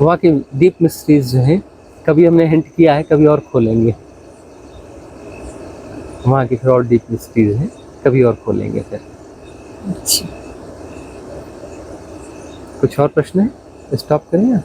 वहाँ की डीप मिस्ट्रीज जो है, कभी हमने हिंट किया है, कभी और खोलेंगे। वहाँ की फिर और डीप मिस्ट्रीज है, कभी और खोलेंगे फिर। अच्छा। कुछ और प्रश्न है? स्टॉप करें या?